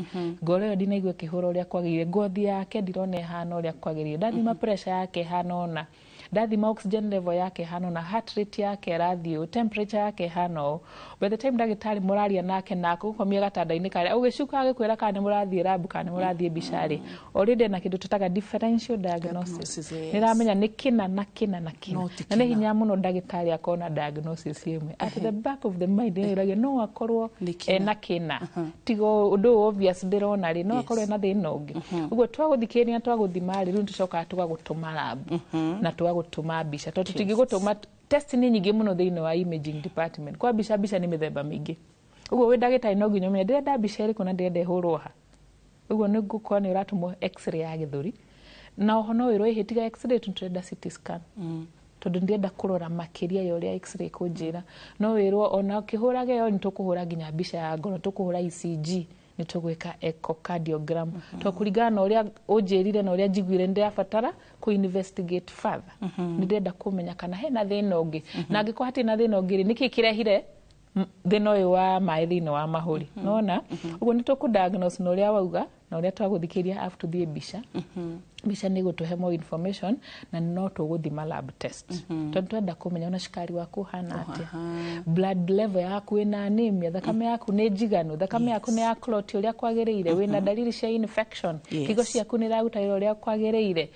ngoro yo ndinaigua kihura uria kwagirire ngothi yake ndirona ihana uria kwagirire ndathima pressure yake hana ona ndathima oxygen level yake hana na heart rate yake rathio temperature yake hana. By the time ndagitari muraria nake gukomia gatanda-ini kare ugicuka agikwira kana murathie lab kana murathie bicari already na kindu tutaga differential diagnosis niramenya ni kina na ni hinya muno ndagitari akona diagnosis yemwe at the back of the mind iragia no akorwo na kina tigo undu obvious ndirona ri no akorwo na thina ungi. Uguo twaguthikiria twaguthima ri riu tucoka tugagutuma lab na tugagutuma bica tondu tingigutuma test ni nyingi muno thiini wa imaging department kwa bica ni mithemba mingi. Uguo wi ndagitari no nginya umenye ndirenda bica iri kuna ndirenda ihurwo ha. Uguo ni ngukorwo ni uratumwo x-ray ya githuri na oho no wirwo ihitiga x-ray turenda CT scan tondu ndirenda kurora makiria ya uria x-ray kunjira no wirwo ona ukihuraga yo ni tukuhura nginya bica ya ngoro tukuhura ECG ni tugwika echocardiogram tukuringana na uria unjirire na uria njiguire ndirabatara ku investigate further ni ndenda kumenya kana hena thina ungi na angiko hati na thina ungi niki kirehire thina uyu wa mai thiini wa mahuri nona. Uguo ni tuku diagnose na uria wauga na uria twaguthikiria after the bica bica ni gutuhe more information na no tuguthima lab test tondu twenda kumenya ona cukari waku hana atia blood level yaku ina anemia thakame yaku ni njiganu thakame yaku ni ya clot uria kwagiriire wina dalili cia infection higo ciaku ni ragutaira uria kwagiriire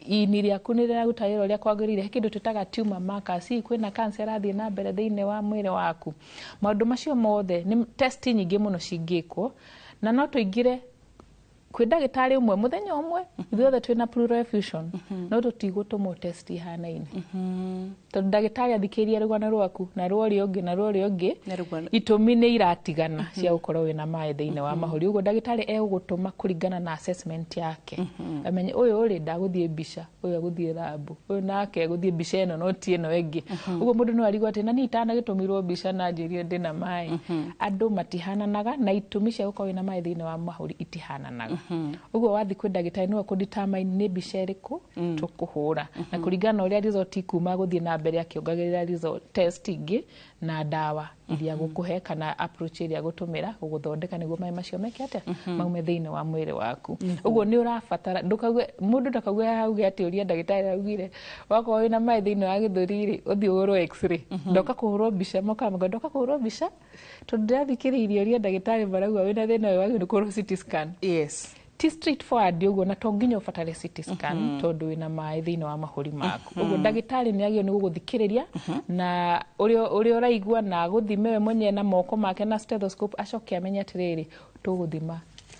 ini riaku ni ragutaira uria kwagiriire kindu tutaga tumor markers kwina cancer athie na mbere thiini wa mwiri waku. Maundu macio mothe ni test nyingi muno cingikwo na no tuingire kwi ndagitari umwe muthenya umwe ithuothe twina pleural effusion no tutigutuma test ihanaine tondu ndagitari athikiria rugana rwaku na rwori ungi itumi ni iratigana cia gukorwo wina mai thiini wa mahuri. Uguo ndagitari egugutuma kuringana na assessment yake amenye uyu uri ndaguthie bica uyu aguthie lab uyu nake aguthie bica eno no ti eno engi. Uguo mundu no arigwa ati na ni itana gitumirwo bica na njirie ndina mai andu matihananaga na itumi cia gukorwo wina mai thiini wa mahuri itihananaga. Uguo wathi kwi ndagitari no akudetermine ni bica iriku tukuhura na kuringana uria result ikuma guthie na mbere akiongagirira result test ingi na dawa iria gukuhe kana approach iria gutumira guguthondeka niguo mai macio meke atia maume thiini wa mwiri waku. Uguo ni urabatara ndukauge mundu ndakauge auge ati uria ndagitari augire wako wina mai thiini wa githuri ri uthie uhurwo x-ray ndoka kuhurwo bica moka ndoka kuhurwo bica tondu ndirathikiriria uria ndagitari marauga wina thina uyu wagirwo kuhurwo CT scan ti straightforward uguo na to nginya ubatare CT scan tondu wina mai thiini wa mahuri maku. Uguo ndagitari ni agio ni guguthikiriria na uria uraigua na guthime we mwenye na moko make na stethoscope acoke amenya atiriri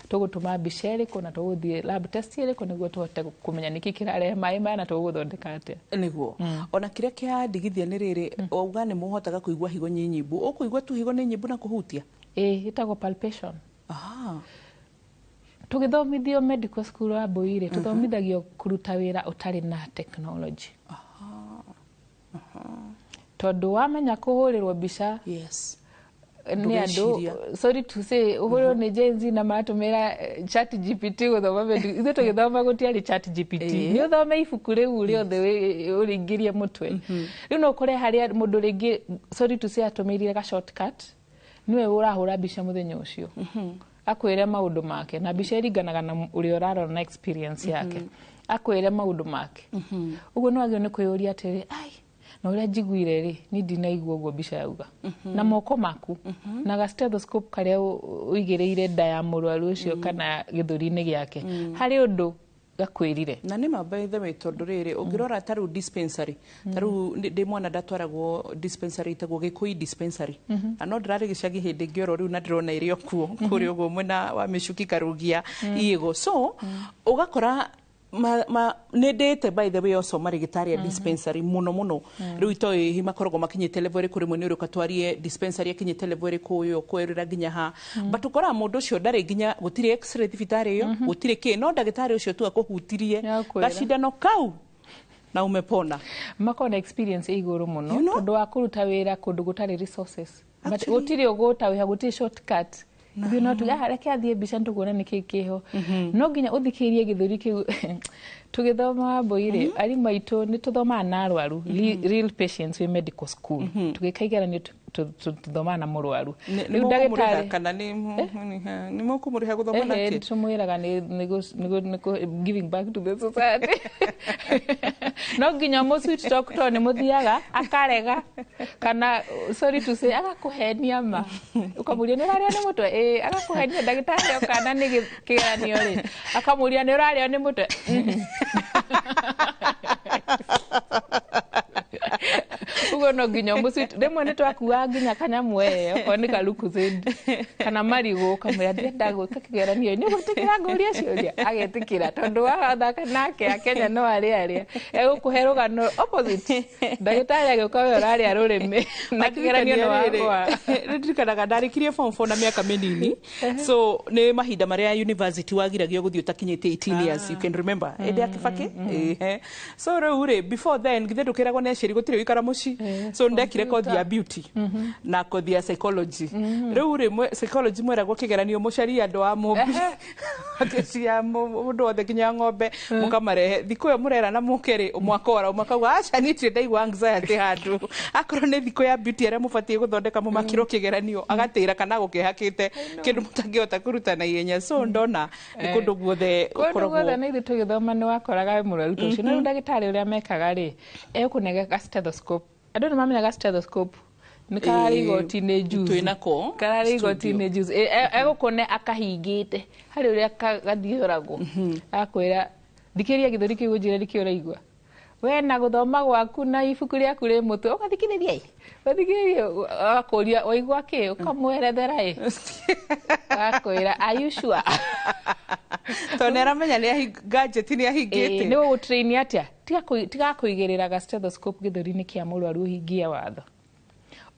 tugutuma bica iriku na tuguthie lab test iriku niguo tuhote kumenya niki kirarehe mai maya na tuguthondeka atia niguo ona kiria kia ndigithia ni riri uga ni muhotaga kuigua higo nyinyibu ukuigua tu higo ni nyimbu na kuhutia itago palpation. Tugithomithio medical school wa Boire tuthomithagio kuruta wira utari na technology tondu wamenya kuhurirwo bica ni andu sorry to say uhuro ni Gen Z na matumira chat GPT guthoma medical ithu tugithoma gutiari chat GPT ni uthome ibuku riu riothe uringirie mutwe riu no kure haria mundu ringi sorry to say atumirire ga shortcut niwe urahura mbica muthenya ucio akwire maundu make na mbica iringanaga na uria urarora na experience yake akwire maundu make uguo no agio ni kwiyuria atiri ai na uria njiguire ri ni ndinaigua uguo mbica yauga na moko maku na ga stethoscope karia uigireire nda ya murwaru ucio kana githuri-ini giake hari undu gakwirire na nä mabaithe mä tondå rä rä å ngä rora tarä u dispensary tarä u ndä mwana ndatwaragwo dispensary itagwo gä kå i dispensary na no ndä rarä gä cagi hä ndä ngä oro rä u na ndä rona ä rä o kuo kå rä å guo mwena wa mä cuki karugia igå so å gakora nä ndä te by the way oco marä gä tarä a dispensary muno muno rä u itoä makoragwo makinyä te level ä kå rä mwe nä å rä katwarie dispensary akinyä te level ä kå å yå kwerä ra nginya ha but å kora må ndå å cio ndarä nginya gå tirä x-ray thibitarä ä yo gå tirä kä no ndagä tarä å cio tu akå hutirie gacindano kau na umepona makona experience iguru muno tondu wa kuruta wira kundu gutari resources but gutiri uguta wiha gutiri shortcut you know to reke athie mbica ntukuona niki kiho no nginya uthikirie githuri kiu tugithoma boire ari maitu ni tuthomaa na arwaru real patients we medical school tugikaigeranio tuthoma na murwaru riu ndagitari kana ni mukumuriha guthoma nake tumwiraga ni giving back to the society no nginya mo sweet talk to ni muthiaga akarega kana sorry to say agakuhenia ma ukamuria ni raria ni mutwe agakuhenia ndagitari kana ni kigeranio ri akamuria ni raria ni mutwe ugo no nginya muswit demwe ni twakuwa nginya kanyamu ko ni kaluku zendi kana marigo kamwe ndenda gwika kigeranio ni gutikira nguria ciuria agetikira tondu wa thaka nake akenya no aria egukuheruga no opposite ndagitari agioka we uraria rurimi na kigeranio no wakwa ndirikanaga ndarikirie form 4 na miaka minini so ni mahinda maria university wagiragio guthio takinyite 18 years you can remember ende akibaki so ruri before then githe ndukiragwo ne ciri gutire wikara muci so ndekire kothi ya beauty na kothi ya psychology riu ri psychology mweragwo kigeranio mucari andu a mumbi akecia mundu othe kinya ng'ombe mukamarehe thiku yo murera na mukeri umwakora umakauga acha nitire ndaigua anxiety handu akorwo ni thiku ya beauty aria mubatie guthondeka mumakiro kigeranio agatira kana gukihakite kindu mutangihota kuruta na ihenya so ndona ni kundu guothe ukoragwo na ithu tugithoma ni wakoraga murwaru tucio na ndagitari uria mekaga ri ekunega stethoscope andu ni mamenyaga stethoscope ni kararigo teenage twinako kararigo teenage egukone akahingite hari uria gathioragwo akwira thikiria githuri kiu njire rikiuraigua we na guthoma gwaku na ibuku riaku ri mutwe ukathikiriria wathikiria akuria waigua ki ukamwerethera akwira are you sure tonera menya ni gadget ni ahingite ni wo train atia tiga kuigirira stethoscope githuri-ini kia murwaru uhingia watho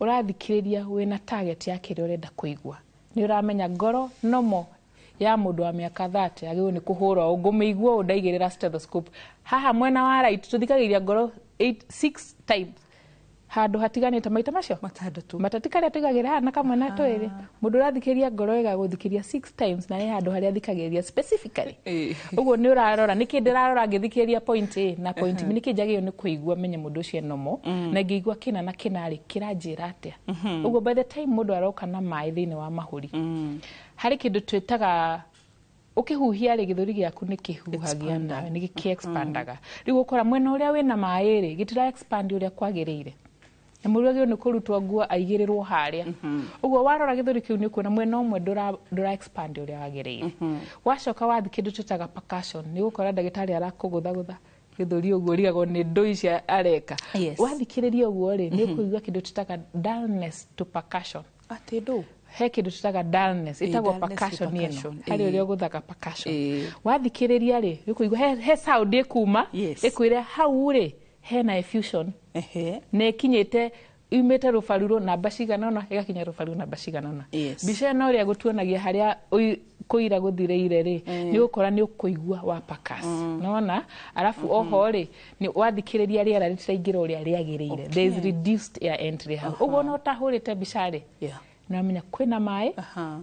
urathikiriria wina target yake ri urenda kuigua ni uramenya ngoro nomo ya mundu wa miaka 30 agirwo ni kuhura ungumeigua undaigirira stethoscope haha mwena wa right tuthikagiria ngoro 6 times handu hatiganite maita macio matatikarĩa tuigagira na kamwe na twiri mundu urathikiria ngoro iga guthikiria 6 times na handu haria thikagiria specifically uguo ni urarora niki ndirarora ngithikiria point A na point B niki njagio ni kuigua menye mundu ucio nomo na ngigua kina na kinari kiranjira atia uguo by the time mundu aroka na mai thini wa mahuri hari kindu twitaga ukihuhia ri githuri giaku ni kihuhagia nawe ni gi-expandaga riu ukora mwena uria wina mai ri gitira expand uria kwagirire na murwagio ni kurutwa ngua aigirirwo haria uguo warora githuri kiu ni kuona mwena umwe ndura expand uria wagirire wacoka wathi kindu tutaga percussion ni gukora ndagitari arakugutha githuri uguo rigagwo ni ndoi cia areka wathikiriria uguo ri ni kuigua kindu tutaga dullness to percussion ati ndu he kindu tutaga dullness itagwo percussion ino hari uria guthaga percussion wathikiriria ri ukuigua he sound ikuma ikwire hau ri hena effusion ne kinyete imete rufaruro namba ciganona igakinya rufaruro namba ciganona bica no ria gutuonagia haria kuira guthireire ri ni gukora ni ukuigua wa percuss nona alafu oho ri ni wathikiriria riera ritiraingira uria riagirire there is reduced air entry uguo no tahurite bica ri na menya kwina mai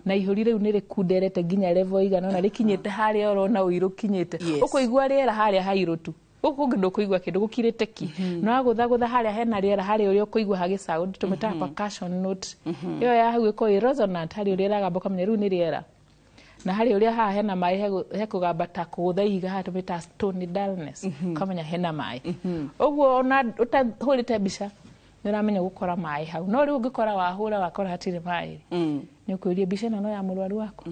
na ihuri riu ni rikunderete nginya level igana na rikinyete haria orona uiru kinyete ukuigua riera haria hairutu guku ngindo kuigwa kindu gukirite ki no agutha haria hena riera haria uria kuigwa hagi sound tumeta percussion note iyo ya hau iko resonant haria uria ragamba kamenya riu ni riera na haria uria haha hena mai he kugamba ta kugutha iga ha tumeta stone dullness kamenya hena mai uguo ona utahurite mbica niramenya gukora mai hau no riu ngikora wahura wakora hatire mai ni ukuria mbica no ya murwaru wako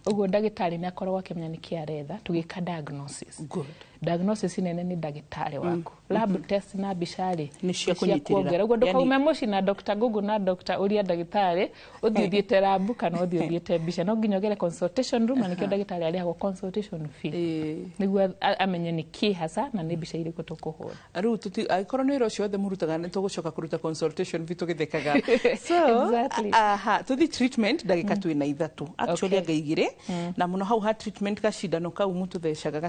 uguo ndagitari ni akoragwo akimenya niki aretha tugika diagnosis good diagnosis nene ni ndagitari waku lab test na bishari ni cia kunyitirira uguo ndukaume muci na Dr. Google na Dr. uria ndagitari uthiithiete lab kana uthiithiete bica no nginya gere consultation room na nikio ndagitari ali hago consultation fee niguo amenye niki hasa na ni bica iriku tukuhura riu tuti aikorwo ni ro ciothe murutaga ni tugucoka kuruta consultation fee tugithekaga so exactly tuthi treatment ndagika twina ithatu actually angaigire na muno hau ha treatment gacindano kau mutu thecaga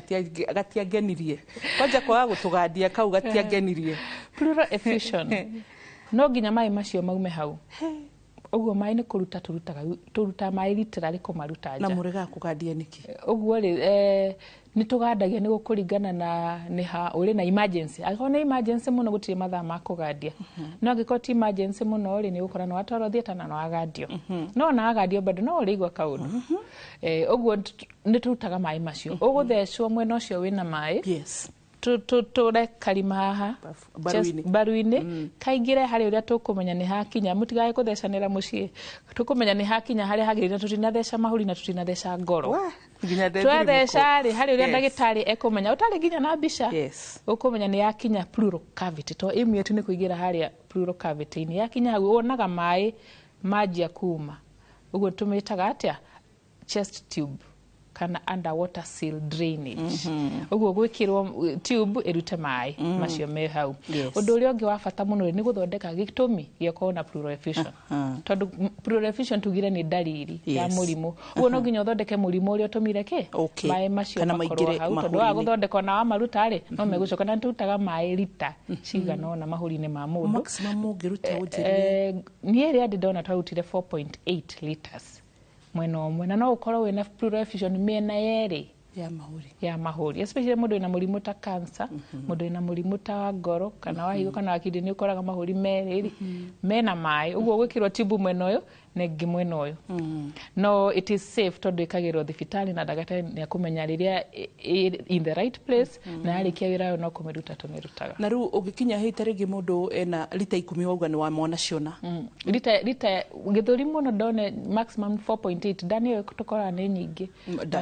gatiangenirie kwanja kwaga gutugandia kau gatiangenirie pleural effusion no nginya mai macio maume hau uguo mai ni kuruta turuta mai literally kumaruta nja na murega kugandia niki uguo ri ni tugandagia ni gukuringana na ni ha uri na emergency agiko ni emergency muno gutire mathaa ma kugandia no agiko ti emergency muno ri ni gukora no atoro thieta na no agandio no na agandio bado no uri igwa kaundu uguo ni turutaga mai macio uguthecwo mwena ucio wina mai yes ture karima haha baruini kaingire hari uria tukumenya ni hakinya mutigaye kuthecanira mucii tukumenya ni hakinya hari hagirira tutinatheca mahuri na tutinatheca ngoro twetheca ri hari uria ndagitari ekumenya utari nginya na mbica ukumenya ni yakinya pleural cavity to imietu ni kuigira haria pleural cavity ni yakinya hau onaga mai majia kuma uguo tumitaga atia chest tube kana underwater seal drainage uguo gwikirwo tube irute mai macio me hau undu uria ungi wa bata muno ni guthondeka gitumi gioko na pleural effusion tondu pleural effusion tugire ni dalili ya murimu uguo no nginya uthondeke murimu uria utumire ki mai macio makorwo hau tondu wa guthondeka na wa maruta ri no megucoka na tutaga mai lita cigana na mahuri-ini ma mundu maximum ungiruta ujire ni eri andi ndona twarutire 4.8 liters mwena omwe na no ukorwo wina pleural effusion miena yeri ya mahuri especially mundu ina murimu ta cancer mundu ina murimu ta ngoro kana wa higo kana akidi ni ukoraga mahuri meri mena mai uguo gwikirwo tibu mwena uyu nengi mwena uyu no it is safe tondu ikagirwo thibitari na ndagitari ni akumenya riria in the right place na arikia wira no kumiruta tumirutaga na riu ugikinya hita ringi mundu ena lita 10 wauga ni wa mwana ciona lita githuri muno ndone maximum 4.8 ndani yo tukora ni nyingi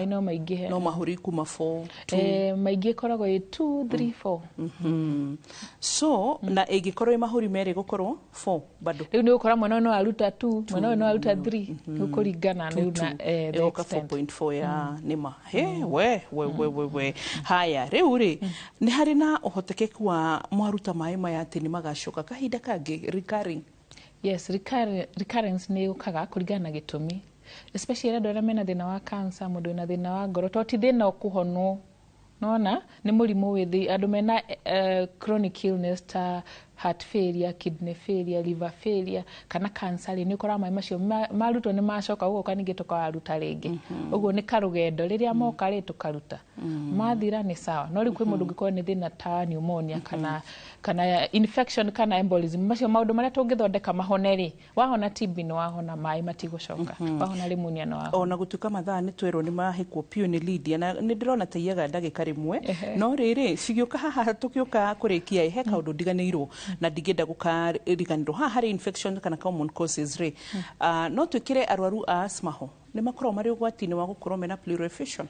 no maingi he no mahuri kuma 4 maingi koragwo 2 3 4 so na igikorwo mahuri meri gukorwo 4 bado riu ni ukora mwana no aruta 2 mwana no aruta 3 ukuringana na 4.4 ya nima we haya riu ri ni hari na uhotekeku wa mwaruta mai maya ati ni magacoka kahinda kangi recurring yes recurrence ni ukaga kuringana na gitumi especially andu aria mena thina wa cancer mundu ina thina wa ngoro to ti thina ukuhonwo nona ni murimu withi andu mena chronic illness ta heart failure, kidney failure, liver failure kana cancer ni ukora mai macio marutwo ni macoka ugo kaningi tukaruta ringi ugo ni karugendo riria moka ri tukaruta mathira ni sawa no ri kwi mundu ngikora ni thina ta pneumonia kana infection kana embolism macio maundu maria tungithondeka mahone ri wahona TB no wahona mai matigucoka wahona pneumonia no wahona ona gutuka mathaa ni twerwo ni mahikwo pio ni Lydia na ni ndirona taiyaga ndagika rimwe no riri cigioka haha tukiuka kurikia he kaundu ndiganirwo na ndigenda gukariganirwo haha hari infection kana common causes ri no twikire arwaru a asthma ho ni makorwo mari ugwati-ini wa gukorwo mena pleural effusion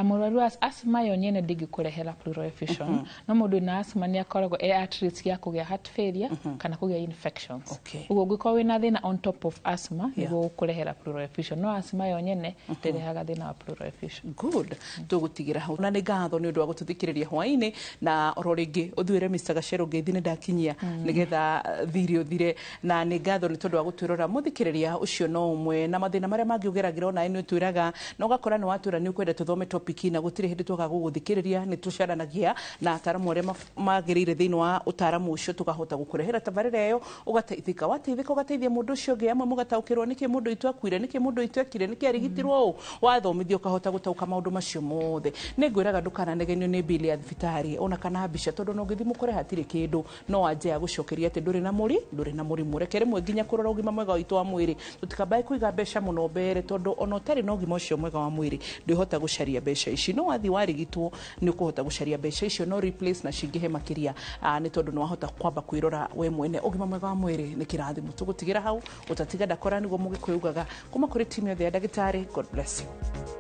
murwaru asthma yo nyene ndingikurehera pleural effusion no mundu na asthma ni akoragwo at risk ya kugia heart failure kana kugia infections ugo ngikora wina thina on top of asthma niguo ukurehera pleural effusion no asthma yo nyene ndirehaga thina wa pleural effusion good tugutigira hau na ni ngatho ni undu wa gututhikiriria hwaini na oro ringi uthuire Mr. Gacero ngethi ni ndakinyia nigetha thiri uthire na ni ngatho ni tondu wa gutwirora muthikiriria ucio no umwe na mathina maria mangiugeragira ona ino twiraga no gakora ni watura ni ukwenda tuthome topic na gutire hindi twaga guguthikiriria ni tucaranagia na ataramu aria magirire thiini wa utaramu ucio tukahota gukurehera tabarira iyo ugateithika ugateithia mundu ucio ngi amwe mugataukirwo niki mundu itu akuire niki mundu itu akire niki arigitirwo wathomithio ukahota gutauka maundu macio mothe ni ngwiraga ndukananegenio ni bili ya thibitari ona kana mbica tondu no ngithi mukore hatire kindu no anje ya gucokeria ati nduri na murimu rekere mwe nginya kurora ugima mwega witu wa mwiri tutikabae kuiga mbeca muno mbere tondu ona utari no ugima ucio mwega wa mwiri ndihota gucaria mbeca ici no wathi warigitwo ni ukuhota gucaria mbeca icio no replace na cingihe makiria ni tondu no wahota kwamba kwirora we mwene ugima mwega wa mwiri ni kirathimo tugutigira hau utatiga ndakora niguo mugikuugaga kuma kuri timu yothe ya ndagitari. God bless you.